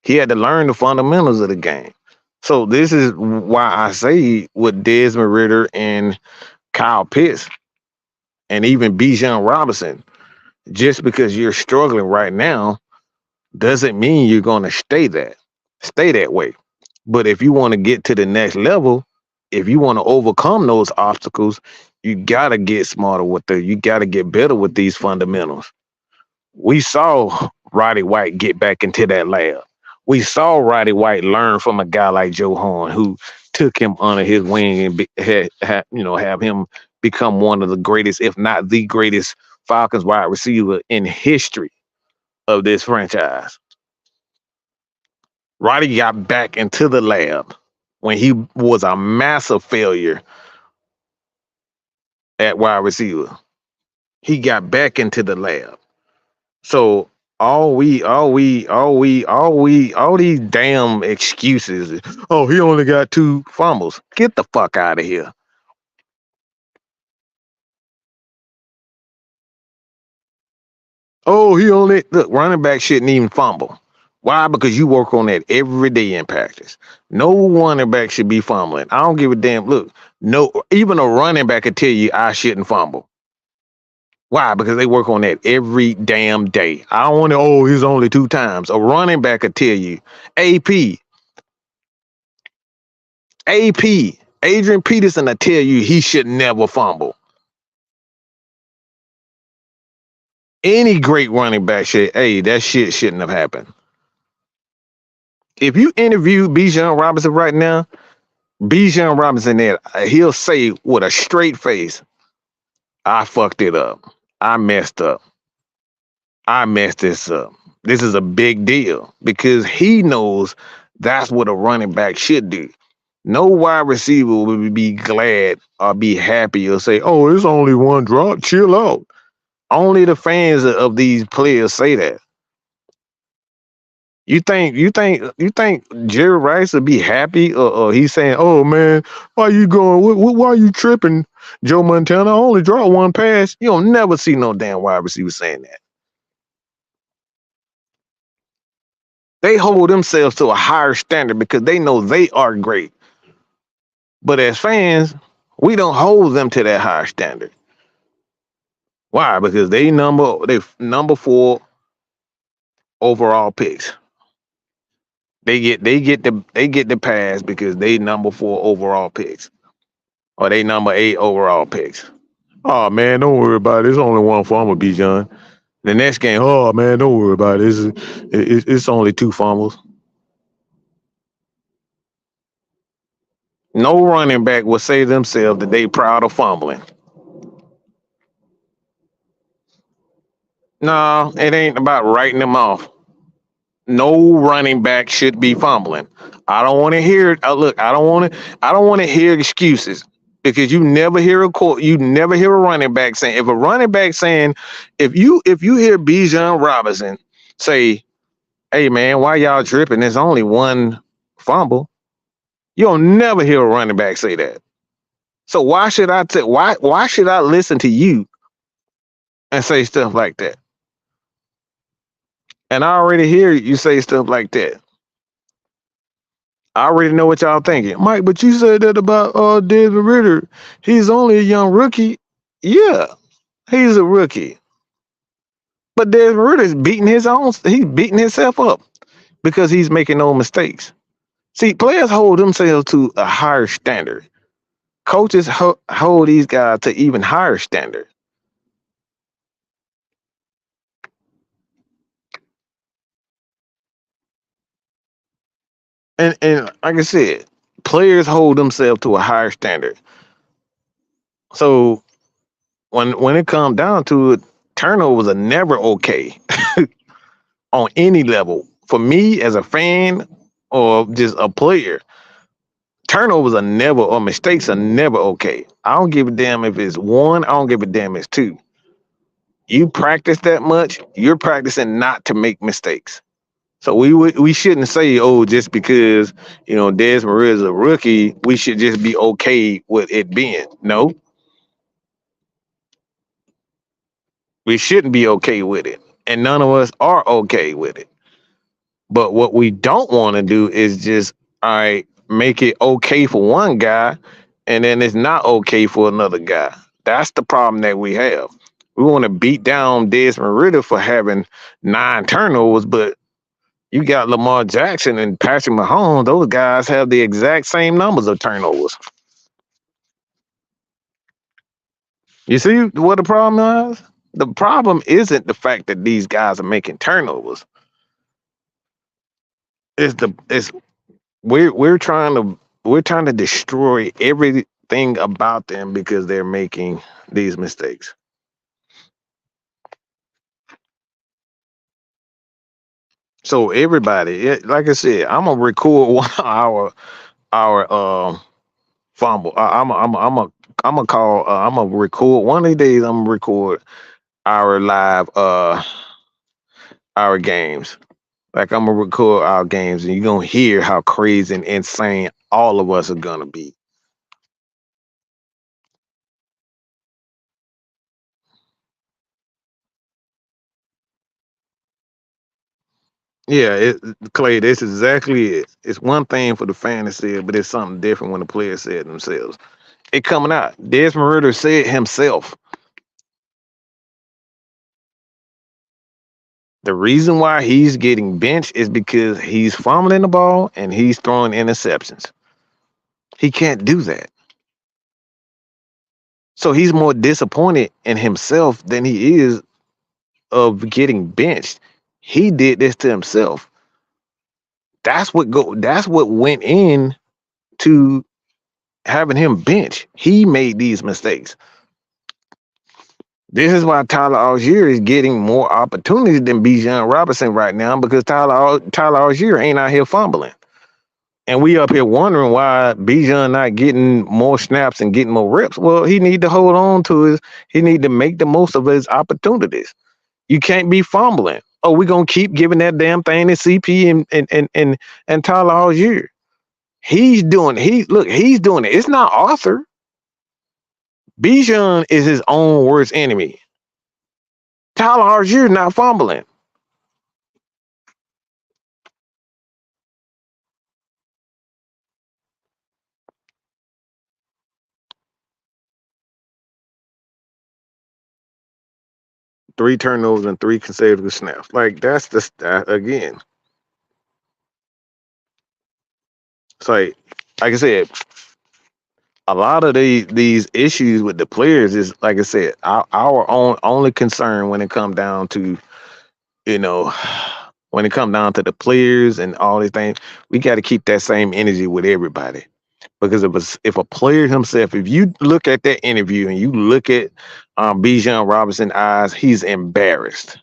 He had to learn the fundamentals of the game. So this is why I say with Desmond Ridder and Kyle Pitts and even Bijan Robinson, just because you're struggling right now doesn't mean you're going to stay that way. But if you want to get to the next level, if you want to overcome those obstacles, you got to get smarter you got to get better with these fundamentals. We saw Roddy White get back into that lab. We saw Roddy White learn from a guy like Joe Horn, who took him under his wing and have him become one of the greatest, if not the greatest, Falcons wide receiver in history of this franchise. Roddy got back into the lab when he was a massive failure at wide receiver. He got back into the lab. So all these damn excuses. Oh, he only got 2 fumbles. Get the fuck out of here. Oh, he only look, running back shouldn't even fumble. Why? Because you work on that every day in practice. No running back should be fumbling. I don't give a damn. Look, no, even a running back could tell you I shouldn't fumble. Why? Because they work on that every damn day. I don't want to, oh, he's only 2 times. A running back could tell you, AP, AP, Adrian Peterson will tell you he should never fumble. Any great running back should, hey, that shit shouldn't have happened. If you interview Bijan Robinson right now, Bijan Robinson, there, he'll say with a straight face, I fucked it up. I messed up. I messed this up. This is a big deal because he knows that's what a running back should do. No wide receiver would be glad or be happy or say, oh, it's only 1 drop. Chill out. Only the fans of these players say that. You think Jerry Rice would be happy or he's saying, oh man, why you going? Why you tripping, Joe Montana? I only draw 1 pass. You'll never see no damn wide receiver saying that. They hold themselves to a higher standard because they know they are great. But as fans, we don't hold them to that higher standard. Why? Because they number 4 overall picks. They get the pass because they number 4 overall picks. Or they number 8 overall picks. Oh man, don't worry about it. It's only 1 fumble, Bijan. The next game, oh man, don't worry about it. It's only 2 fumbles. No running back will say themselves that they proud of fumbling. No, it ain't about writing them off. No running back should be fumbling. I don't want to hear it. Look, I don't want to hear excuses because you never hear a running back saying if a running back saying if you hear Bijan Robinson say, "Hey man, why y'all tripping? There's only 1 fumble." You'll never hear a running back say that. So why should I listen to you and say stuff like that? And I already hear you say stuff like that. I already know what y'all thinking. Mike, but you said that about Desmond Ridder. He's only a young rookie. Yeah, he's a rookie. But Desmond Ridder's he's beating himself up because he's making no mistakes. See, players hold themselves to a higher standard. Coaches hold these guys to even higher standard. And like I said, players hold themselves to a higher standard. So when it comes down to it, turnovers are never okay on any level. For me as a fan or just a player, turnovers are never or mistakes are never okay. I don't give a damn if it's 1. I don't give a damn if it's 2. You practice that much, you're practicing not to make mistakes. So we shouldn't say, oh, just because Desmond Ridder is a rookie, we should just be okay with it being. No, we shouldn't be okay with it, and none of us are okay with it. But what we don't want to do is just all right, make it okay for one guy, and then it's not okay for another guy. That's the problem that we have. We want to beat down Desmond Ridder for having 9 turnovers, but you got Lamar Jackson and Patrick Mahomes. Those guys have the exact same numbers of turnovers. You see what the problem is? The problem isn't the fact that these guys are making turnovers. It's we're trying to destroy everything about them because they're making these mistakes. So everybody, like I said, I'm gonna record our fumble. I'm gonna call. I'm gonna record one of these days. I'm gonna record our live our games. Like I'm gonna record our games, and you're gonna hear how crazy and insane all of us are gonna be. Yeah, Clay, that's exactly it. It's one thing for the fan to say it, but it's something different when the players say it themselves. It coming out. Desmond Ridder said himself. The reason why he's getting benched is because he's fumbling the ball and he's throwing interceptions. He can't do that. So he's more disappointed in himself than he is of getting benched. He did this to himself. That's what went in to having him bench. He made these mistakes. This is why Tyler Algier is getting more opportunities than Bijan Robinson right now because Tyler Algier ain't out here fumbling. And we up here wondering why Bijan not getting more snaps and getting more reps. Well, he need to hold on to he need to make the most of his opportunities. You can't be fumbling. Oh, we're gonna keep giving that damn thing to CP and Tyler Algier. He's doing he's doing it. It's not Arthur. Bijan is his own worst enemy. Tyler Algier not fumbling. Three turnovers and three consecutive snaps. Like that's the again. It's like I said, a lot of these issues with the players is like I said, our own only concern when it comes down to you know when it comes down to the players and all these things, we got to keep that same energy with everybody. Because if a player himself, if you look at that interview and you look at Bijan Robinson eyes, he's embarrassed.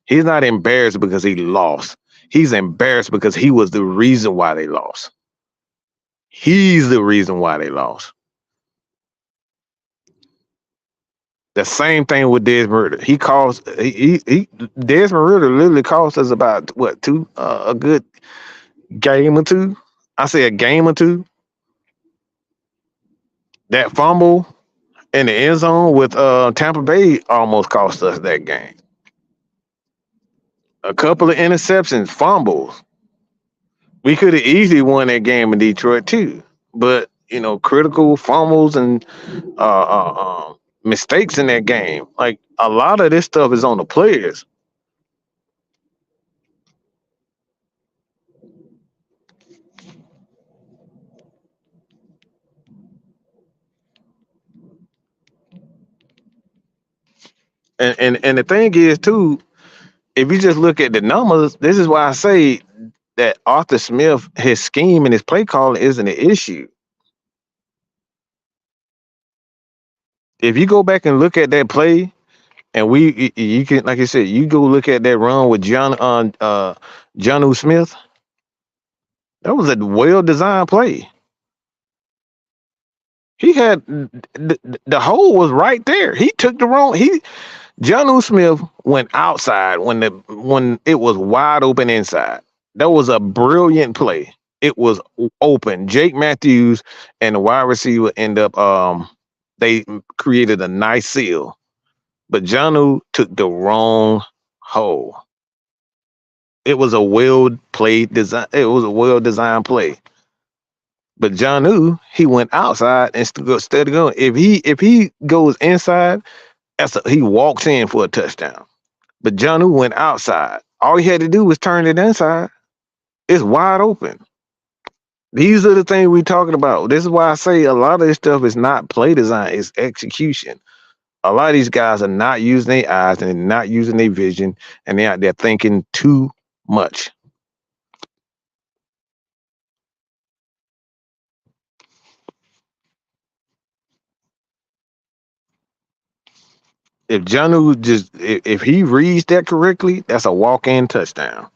He's not embarrassed because he lost. He's embarrassed because he was the reason why they lost. He's the reason why they lost. The same thing with Desmond Ridder. Desmond Ridder literally cost us about what two a good game or two. I say a game or two. That fumble in the end zone with Tampa Bay almost cost us that game. A couple of interceptions, fumbles. We could have easily won that game in Detroit too. But critical fumbles and mistakes in that game. Like a lot of this stuff is on the players. And the thing is too, if you just look at the numbers, this is why I say that Arthur Smith, his scheme and his play calling isn't an issue. If you go back and look at that play, and you can, like I said, you go look at that run with John Smith. That was a well designed play. He had the hole was right there. He took the wrong. John Smith went outside when it was wide open inside. That was a brilliant play. It was open. Jake Matthews and the wide receiver end up they created a nice seal, but John took the wrong hole. It was a well played design. It was a well designed play. But he went outside instead of going. If he goes inside, he walks in for a touchdown. But John went outside. All he had to do was turn it inside. It's wide open. These are the things we're talking about. This is why I say a lot of this stuff is not play design, it's execution. A lot of these guys are not using their eyes and they're not using their vision, and they're out there thinking too much. If John if he reads that correctly, that's a walk-in touchdown.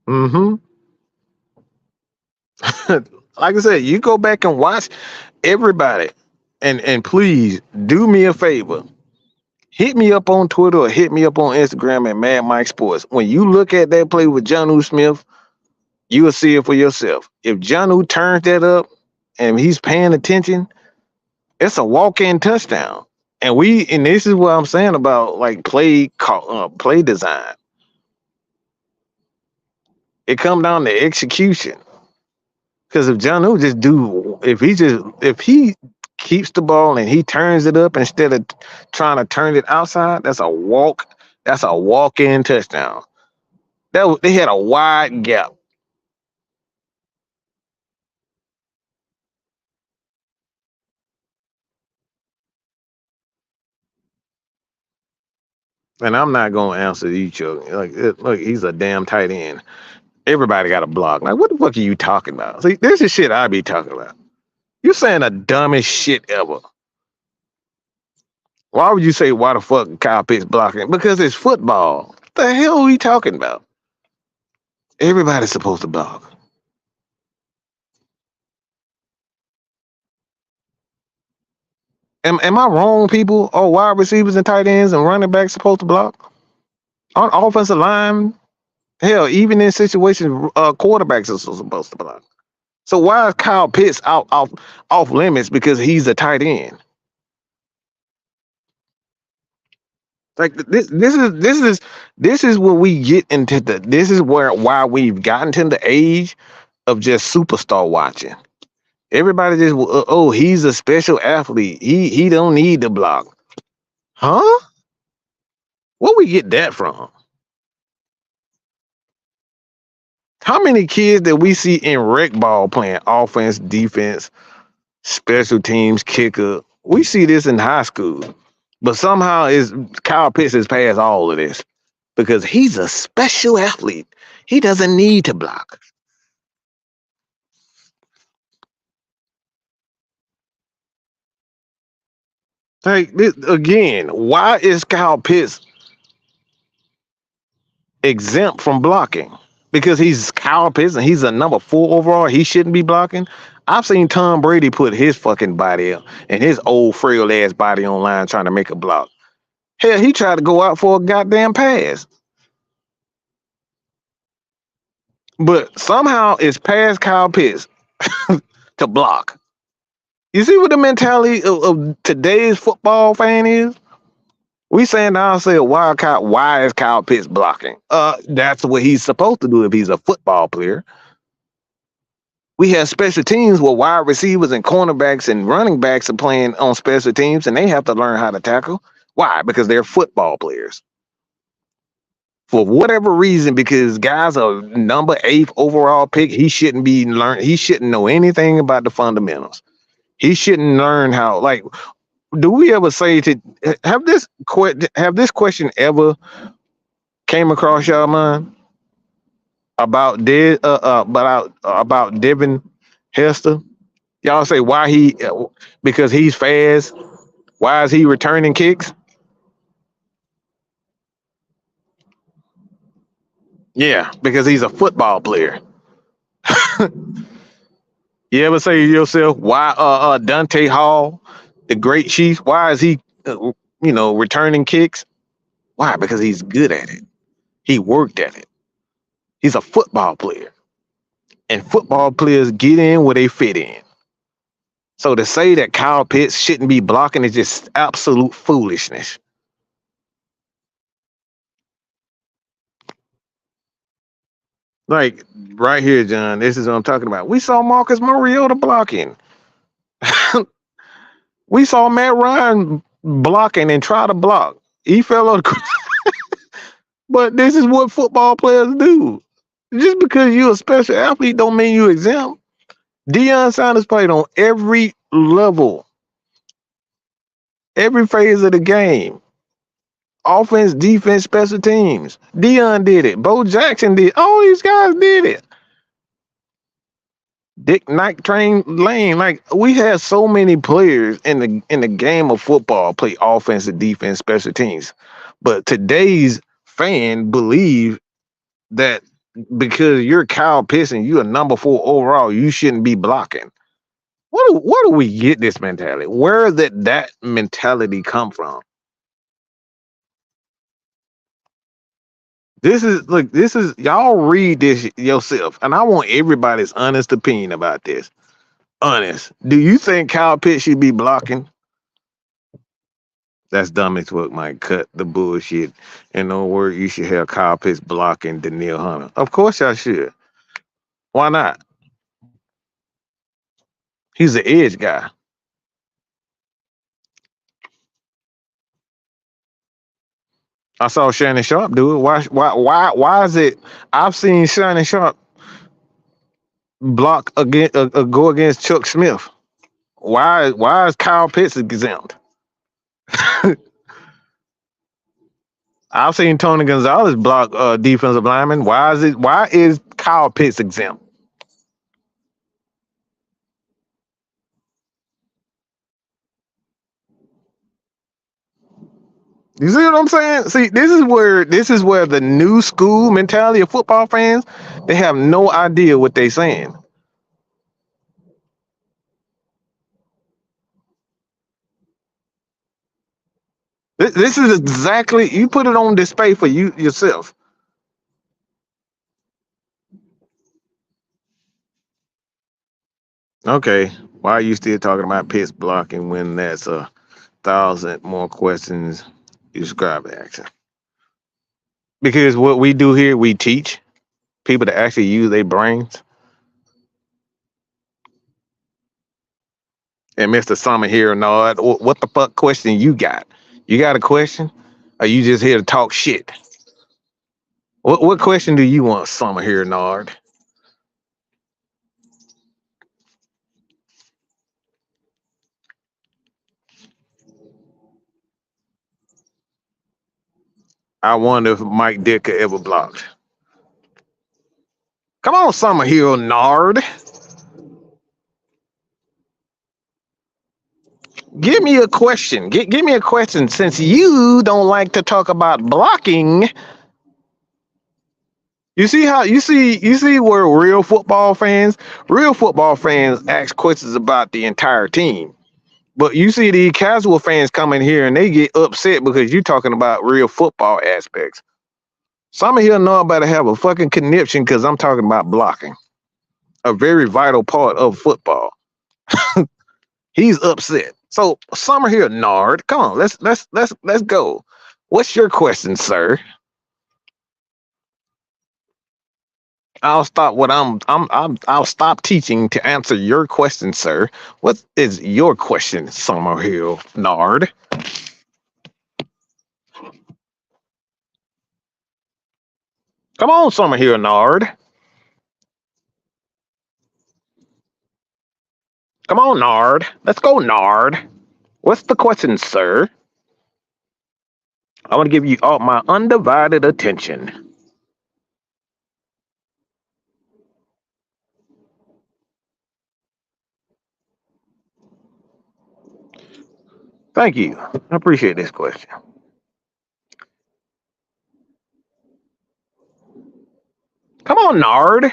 Mm-hmm. Like I said, you go back and watch everybody, and please do me a favor. Hit me up on Twitter or hit me up on Instagram at Mad Mike Sports. When you look at that play with Jonnu Smith, you will see it for yourself. If Jonnu turns that up and he's paying attention, it's a walk-in touchdown. And this is what I'm saying about like play design. It comes down to execution. Because if Jonnu if he keeps the ball and he turns it up instead of trying to turn it outside, That's a walk-in touchdown. They had a wide gap. And I'm not gonna answer each other. Look, he's a damn tight end. Everybody got a block. Like, what the fuck are you talking about? See, this is shit I be talking about. You saying the dumbest shit ever. Why would you say why the fuck Kyle Pitts blocking? Because it's football. What the hell are we talking about? Everybody's supposed to block. Am I wrong, people? Oh, wide receivers and tight ends and running backs supposed to block? On offensive line, hell, even in situations, quarterbacks are supposed to block. So why is Kyle Pitts off limits because he's a tight end? Like this is where we get into this is why we've gotten to the age of just superstar watching. Everybody just oh, he's a special athlete. He don't need to block. Huh? Where we get that from? How many kids that we see in rec ball playing offense, defense, special teams, kicker? We see this in high school. But somehow is Kyle Pitts has passed all of this because he's a special athlete. He doesn't need to block. Like this, again, why is Kyle Pitts exempt from blocking? Because he's Kyle Pitts and he's a number 4 overall. He shouldn't be blocking. I've seen Tom Brady put his fucking body up and his old frail ass body online trying to make a block. Hell, he tried to go out for a goddamn pass. But somehow it's past Kyle Pitts to block. You see what the mentality of today's football fan is? We saying now, say why is Kyle Pitts blocking? That's what he's supposed to do if he's a football player. We have special teams where wide receivers and cornerbacks and running backs are playing on special teams and they have to learn how to tackle. Why? Because they're football players. For whatever reason, because guys are number 8 overall pick, he shouldn't know anything about the fundamentals. He shouldn't learn how like do we ever say to have this question ever came across y'all mind about Devin Hester? Y'all say why because he's fast. Why is he returning kicks? Yeah, because he's a football player. You ever say to yourself, why Dante Hall, the great chief, why is he returning kicks? Why? Because he's good at it. He worked at it. He's a football player. And football players get in where they fit in. So to say that Kyle Pitts shouldn't be blocking is just absolute foolishness. Like right here, John, this is what I'm talking about. We saw Marcus Mariota blocking. We saw Matt Ryan blocking and try to block. He fell on the but this is what football players do. Just because you're a special athlete don't mean you exempt. Deion Sanders played on every level, every phase of the game. Offense, defense, special teams. Deion did it. Bo Jackson did. All these guys did it. Dick Night Train Lane. Like we have so many players in the game of football play offense and defense, special teams. But today's fan believe that because you're Kyle Pitts and you're a number 4 overall, you shouldn't be blocking. Where do we get this mentality? Where did that mentality come from? This is y'all read this yourself, and I want everybody's honest opinion about this. Honest. Do you think Kyle Pitts should be blocking? That's dumb as fuck, Mike. Cut the bullshit. In no word, you should have Kyle Pitts blocking Daniil Hunter. Of course y'all should. Why not? He's an edge guy. I saw Shannon Sharp do it. Why is it? I've seen Shannon Sharp block against go against Chuck Smith. Why is Kyle Pitts exempt? I've seen Tony Gonzalez block defensive linemen. Why is Kyle Pitts exempt? You see what I'm saying? See, this is where the new school mentality of football fans, they have no idea what they're saying. This is exactly, you put it on display for you yourself. Okay, why are you still talking about Pitts blocking when that's 1,000 more questions you describe the action? Because what we do here, we teach people to actually use their brains. And Mr. Summer here, Nod, what the fuck question you got? You got a question? Or you just here to talk shit? What question do you want, Summer here, Nard? I wonder if Mike Dicker ever blocked. Come on, Summer Hill, Nard. Give me a question. Give me a question. Since you don't like to talk about blocking, you see where real football fans ask questions about the entire team. But you see the casual fans come in here and they get upset because you're talking about real football aspects. Some of you know about to have a fucking conniption because I'm talking about blocking, a very vital part of football. He's upset. So Summer here, Nard, come on, let's go. What's your question, sir? I'll stop teaching to answer your question, sir. What is your question, Summer Hill, Nard? Come on, Summer Hill, Nard. Come on, Nard. Let's go, Nard. What's the question, sir? I want to give you all my undivided attention. Thank you. I appreciate this question. Come on, Nard.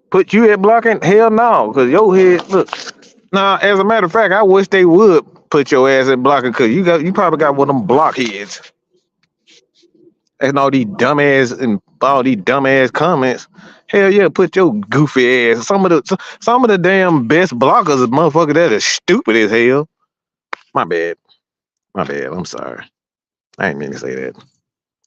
Put you at blocking? Hell no, because your head, look. Now, as a matter of fact, I wish they would put your ass at blocking because you probably got one of them blockheads. And all these dumbass comments. Hell yeah, put your goofy ass. Some of the damn best blockers is motherfuckers that are stupid as hell. My bad. My bad. I'm sorry. I ain't mean to say that.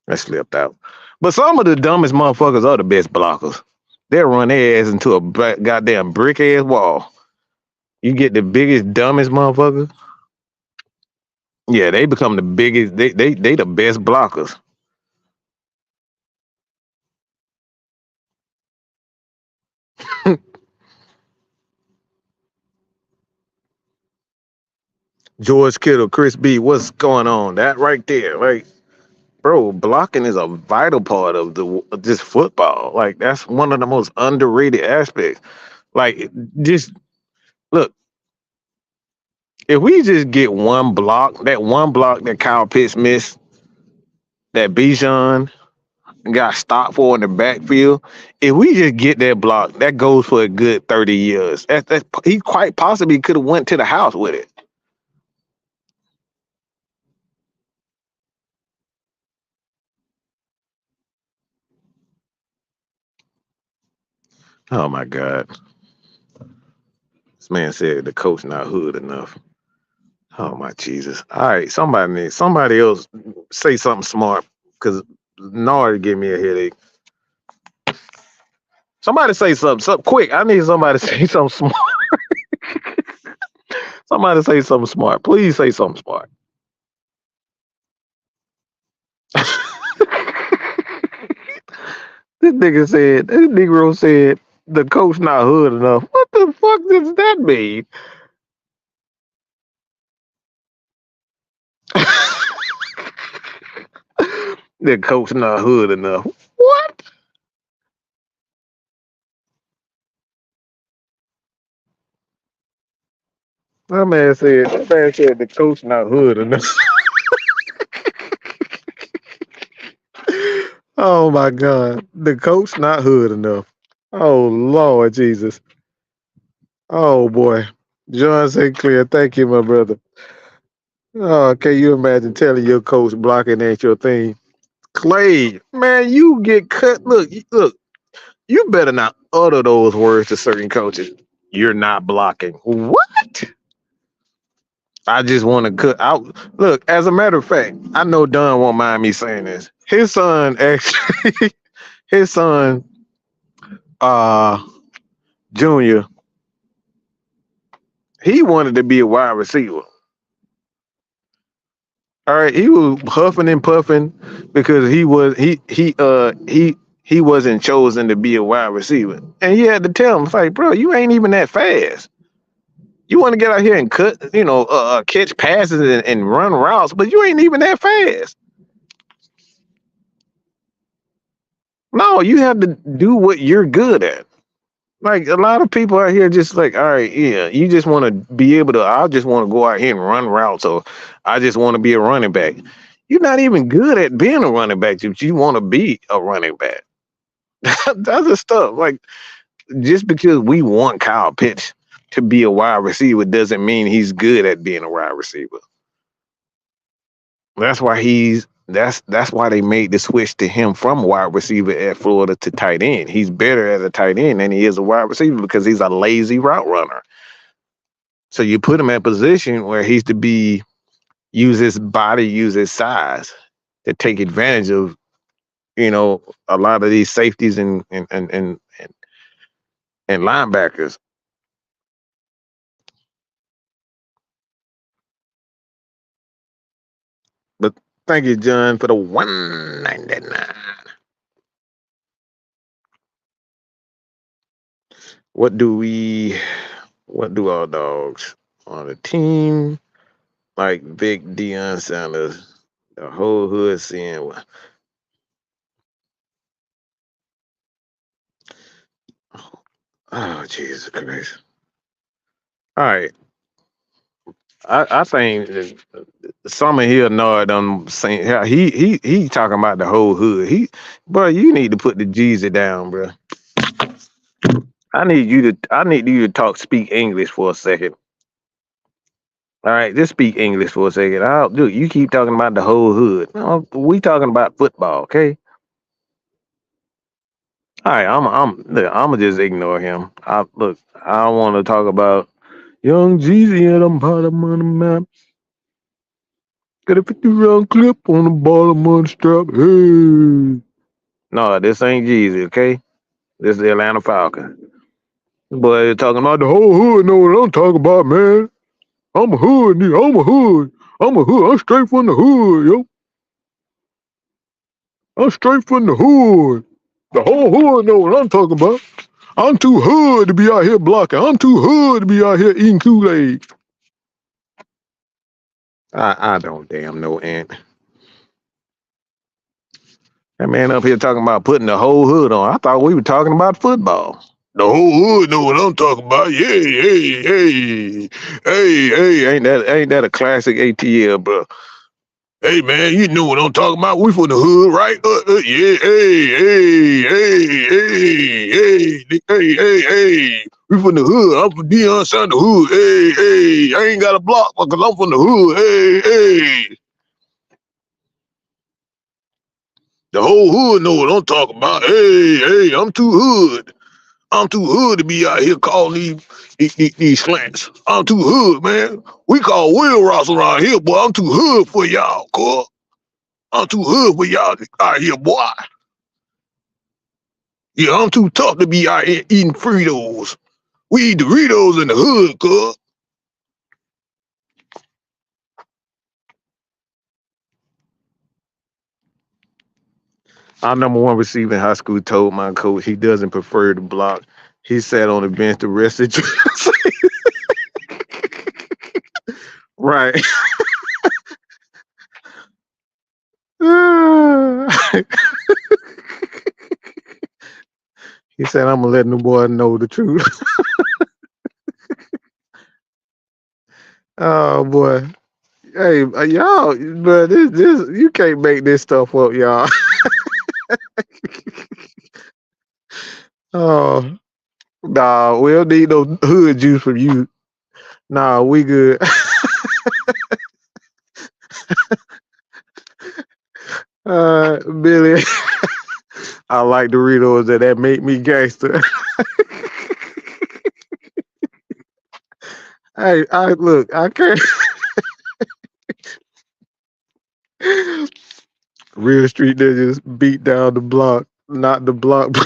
I slipped out. But some of the dumbest motherfuckers are the best blockers. They'll run their ass into a goddamn brick ass wall. You get the biggest, dumbest motherfucker. Yeah, they become the biggest. They the best blockers. George Kittle, Chris B, what's going on? That right there, like, bro, blocking is a vital part of this football. Like, that's one of the most underrated aspects. Like, just look, if we just get one block that Kyle Pitts missed, that Bijan got stopped for in the backfield. If we just get that block, that goes for a good 30 years. He quite possibly could have went to the house with it. Oh my God. This man said the coach not hood enough. Oh my Jesus. All right, somebody else say something smart because Nard gave me a headache. Somebody say something quick. I need somebody to say something smart. Somebody say something smart. Please say something smart. This Negro said the coach not hood enough. What the fuck does that mean? The coach not hood enough. What? That man said the coach not hood enough. Oh my God. The coach not hood enough. Oh Lord Jesus. Oh boy. John St. Clair, thank you, my brother. Oh, can you imagine telling your coach blocking ain't your thing? Clay, man, you get cut. Look, you better not utter those words to certain coaches. You're not blocking. What? I just want to cut out. Look, as a matter of fact, I know Don won't mind me saying this. His son actually, his son, uh, Junior, he wanted to be a wide receiver. All right, he was huffing and puffing because he wasn't chosen to be a wide receiver, and he had to tell him, it's like, bro, you ain't even that fast. You want to get out here and cut, catch passes and run routes, but you ain't even that fast. No, you have to do what you're good at. Like a lot of people out here just like, all right, yeah, you just want to be able to, I just want to go out here and run routes, or I just want to be a running back. You're not even good at being a running back, but you want to be a running back. That's the stuff. Like, just because we want Kyle Pitts to be a wide receiver doesn't mean he's good at being a wide receiver. That's why they made the switch to him from wide receiver at Florida to tight end. He's better as a tight end than he is a wide receiver because he's a lazy route runner. So you put him in a position where he's to use his body, use his size to take advantage of, a lot of these safeties and linebackers. But thank you, John, for the 199. What do we? What do our dogs on the team like Vic Deion Sanders? The whole hood seeing. Oh Jesus Christ! All right, I think some of here know them saying, yeah, he talking about the whole hood. Bro, you need to put the Jeezy down, bro. I need you to speak English for a second. All right, just speak English for a second. Dude, you keep talking about the whole hood. No, we talking about football, okay? All right, I'm gonna just ignore him. I don't want to talk about Young Jeezy and I'm bottom of the map. Got a 50-round clip on the bottom of the strap. Hey, no, this ain't Jeezy, okay? This is the Atlanta Falcons. Boy, talking about the whole hood. Know what I'm talking about, man? I'm a hood, nigga. I'm a hood. I'm a hood. I'm straight from the hood, yo. I'm straight from the hood. The whole hood know what I'm talking about. I'm too hood to be out here blocking. I'm too hood to be out here eating Kool-Aid. I don't damn know, Ant. That man up here talking about putting the whole hood on. I thought we were talking about football. The whole hood know what I'm talking about. Yeah, hey. Ain't that a classic ATL, bro? Hey man, you know what I'm talking about. We from the hood, right? Yeah. Hey. We from the hood. I'm from Dion Son, the hood. Hey. I ain't got a block because I'm from the hood. Hey. The whole hood know what I'm talking about. Hey. I'm too hood. I'm too hood to be out here calling these slants. I'm too hood, man. We call Will Ross around here, boy. I'm too hood for y'all, cuz. I'm too hood for y'all out here, boy. Yeah, I'm too tough to be out here eating Fritos. We eat Doritos in the hood, cuz. Our number one receiver in high school told my coach he doesn't prefer to block. He sat on the bench the rest of the right. He said, I'm gonna let the boy know the truth. Oh boy. Hey, y'all, but this you can't make this stuff up, y'all. Oh, nah, we don't need no hood juice from you. Nah, we good. Billy, I like Doritos that make me gangster. Hey, I look, I can't. Real street niggas beat down the block, not the block.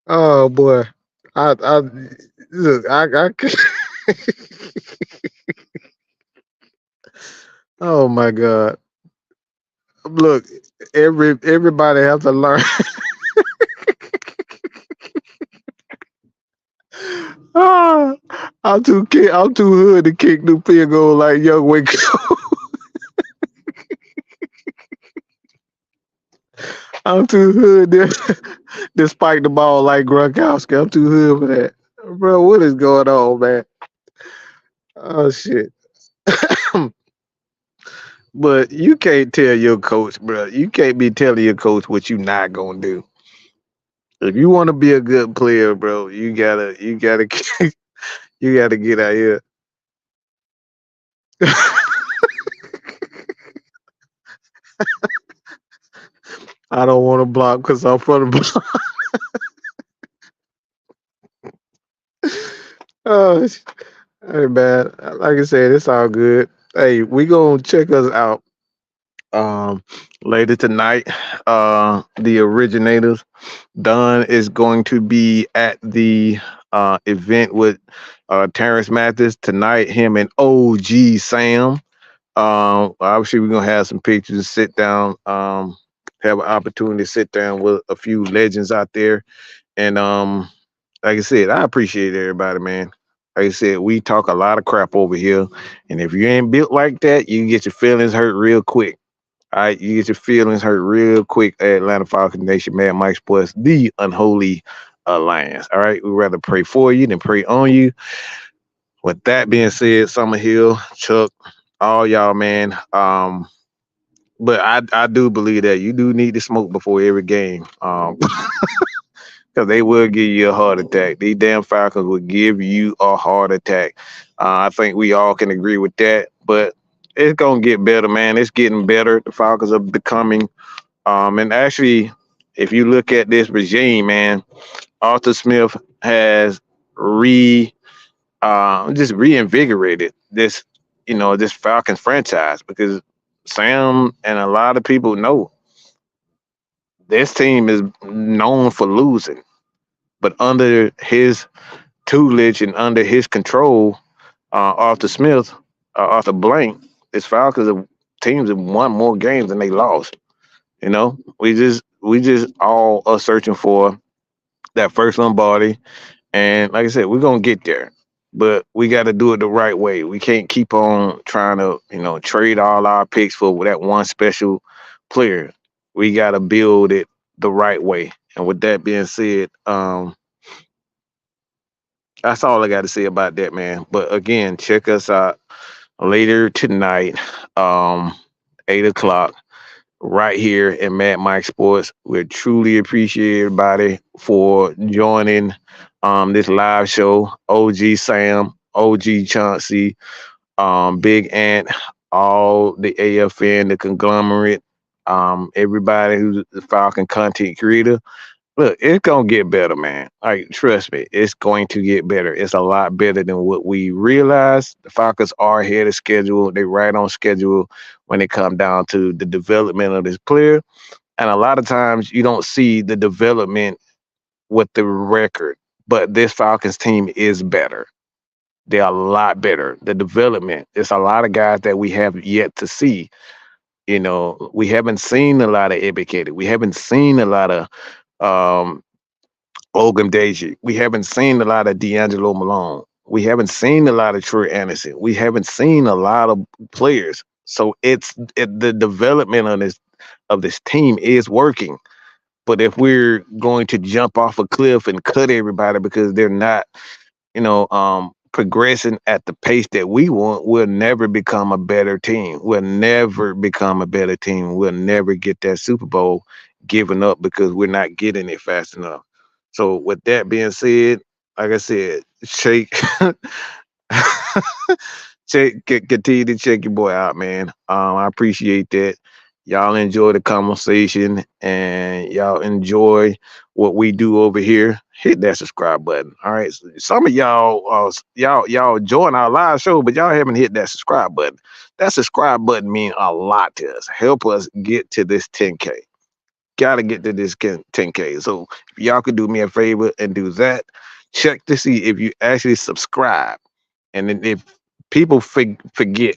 Oh boy, I look, I can't. Oh my god, look, everybody has to learn. Ah, I'm too hood to kick the field goal like young Wake. I'm too hood to spike the ball like Gronkowski. I'm too hood for that. Bro, what is going on, man? Oh shit. But you can't tell your coach, bro. You can't be telling your coach what you not gonna do. If you want to be a good player, bro, you gotta you gotta get out here. I don't want to block because I'm from the block. Oh, hey man, like I said, it's all good. Hey, we gonna check us out um later tonight. The originators, Don is going to be at the event with Terrence Mathis tonight. Him and OG Sam. Obviously, we're gonna have some pictures to sit down. Have an opportunity to sit down with a few legends out there, and like I said, I appreciate everybody, man. Like I said, we talk a lot of crap over here, and if you ain't built like that, you get your feelings hurt real quick. All right, you get your feelings hurt real quick at Atlanta Falcons Nation, Mad Mike Sports, the unholy alliance. All right, we'd rather pray for you than pray on you. With that being said, Summer Hill, Chuck, all y'all, man. But I do believe that you do need to smoke before every game. Because they will give you a heart attack. These damn Falcons will give you a heart attack. I think we all can agree with that. But it's gonna get better, man. It's getting better. The Falcons are becoming. And actually, if you look at this regime, man, Arthur Smith has just reinvigorated this, this Falcons franchise because Sam and a lot of people know this team is known for losing, but under his tutelage and under his control, Arthur Smith, Arthur Blank, his Falcons teams have won more games than they lost. We just all are searching for that first Lombardi, and like I said, we're gonna get there, but we got to do it the right way. We can't keep on trying to, trade all our picks for that one special player. We got to build it the right way. And with that being said, That's all I got to say about that, man. But again, check us out later tonight, um, 8 o'clock, right here in Mad Mike Sports. We truly appreciate everybody for joining this live show. OG Sam, OG Chauncey, Big Ant, all the AFN, the conglomerate, everybody who's the Falcon content creator. Look, it's gonna get better, man. Like, trust me, it's going to get better. It's a lot better than what we realize. The Falcons are ahead of schedule. They right on schedule when it come down to the development of this player. And a lot of times you don't see the development with the record. But this Falcons team is better. They're a lot better. The development. It's a lot of guys that we have yet to see. We haven't seen a lot of educated. We haven't seen a lot of um Deji. We haven't seen a lot of D'Angelo Malone. We haven't seen a lot of Troy Anderson. We haven't seen a lot of players. So the development of this team is working. But if we're going to jump off a cliff and cut everybody because they're not, progressing at the pace that we want, we'll never become a better team. We'll never become a better team. We'll never get that Super Bowl given up because we're not getting it fast enough. So with that being said, like I said, shake continue to check your boy out, man. I appreciate that. Y'all enjoy the conversation and y'all enjoy what we do over here. Hit that subscribe button. All right. Some of y'all, y'all join our live show, but y'all haven't hit that subscribe button. That subscribe button means a lot to us. Help us get to this 10K. Gotta get to this 10K. So if y'all could do me a favor and do that, check to see if you actually subscribe. And then if people forget,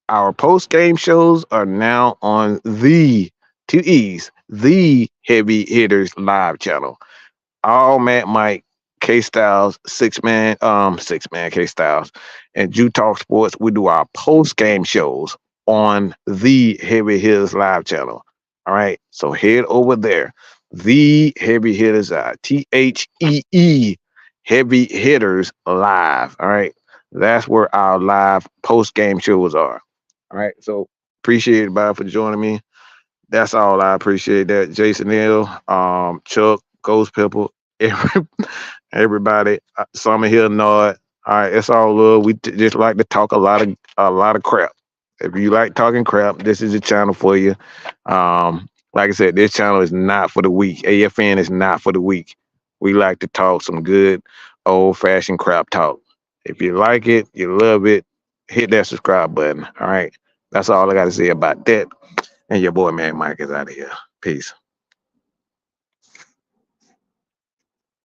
our post game shows are now on the two E's, the Heavy Hitters live channel. All Matt Mike, K Styles, six man K Styles, and Jew Talk Sports. We do our post game shows on the Heavy Hitters live channel. All right, so head over there. The Heavy Hitters, THEE, Heavy Hitters live. All right, that's where our live post game shows are. All right, so appreciate everybody for joining me. That's all. I appreciate that. Jason Hill, Chuck, Ghost Pepper, every, everybody, Summer Hill Nod. All right, it's all love. We just like to talk a lot of crap. If you like talking crap, this is the channel for you. Like I said, this channel is not for the weak. AFN is not for the weak. We like to talk some good old fashioned crap talk. If you like it, you love it, hit that subscribe button. All right. That's all I got to say about that. And your boy, man, Mike is out of here. Peace.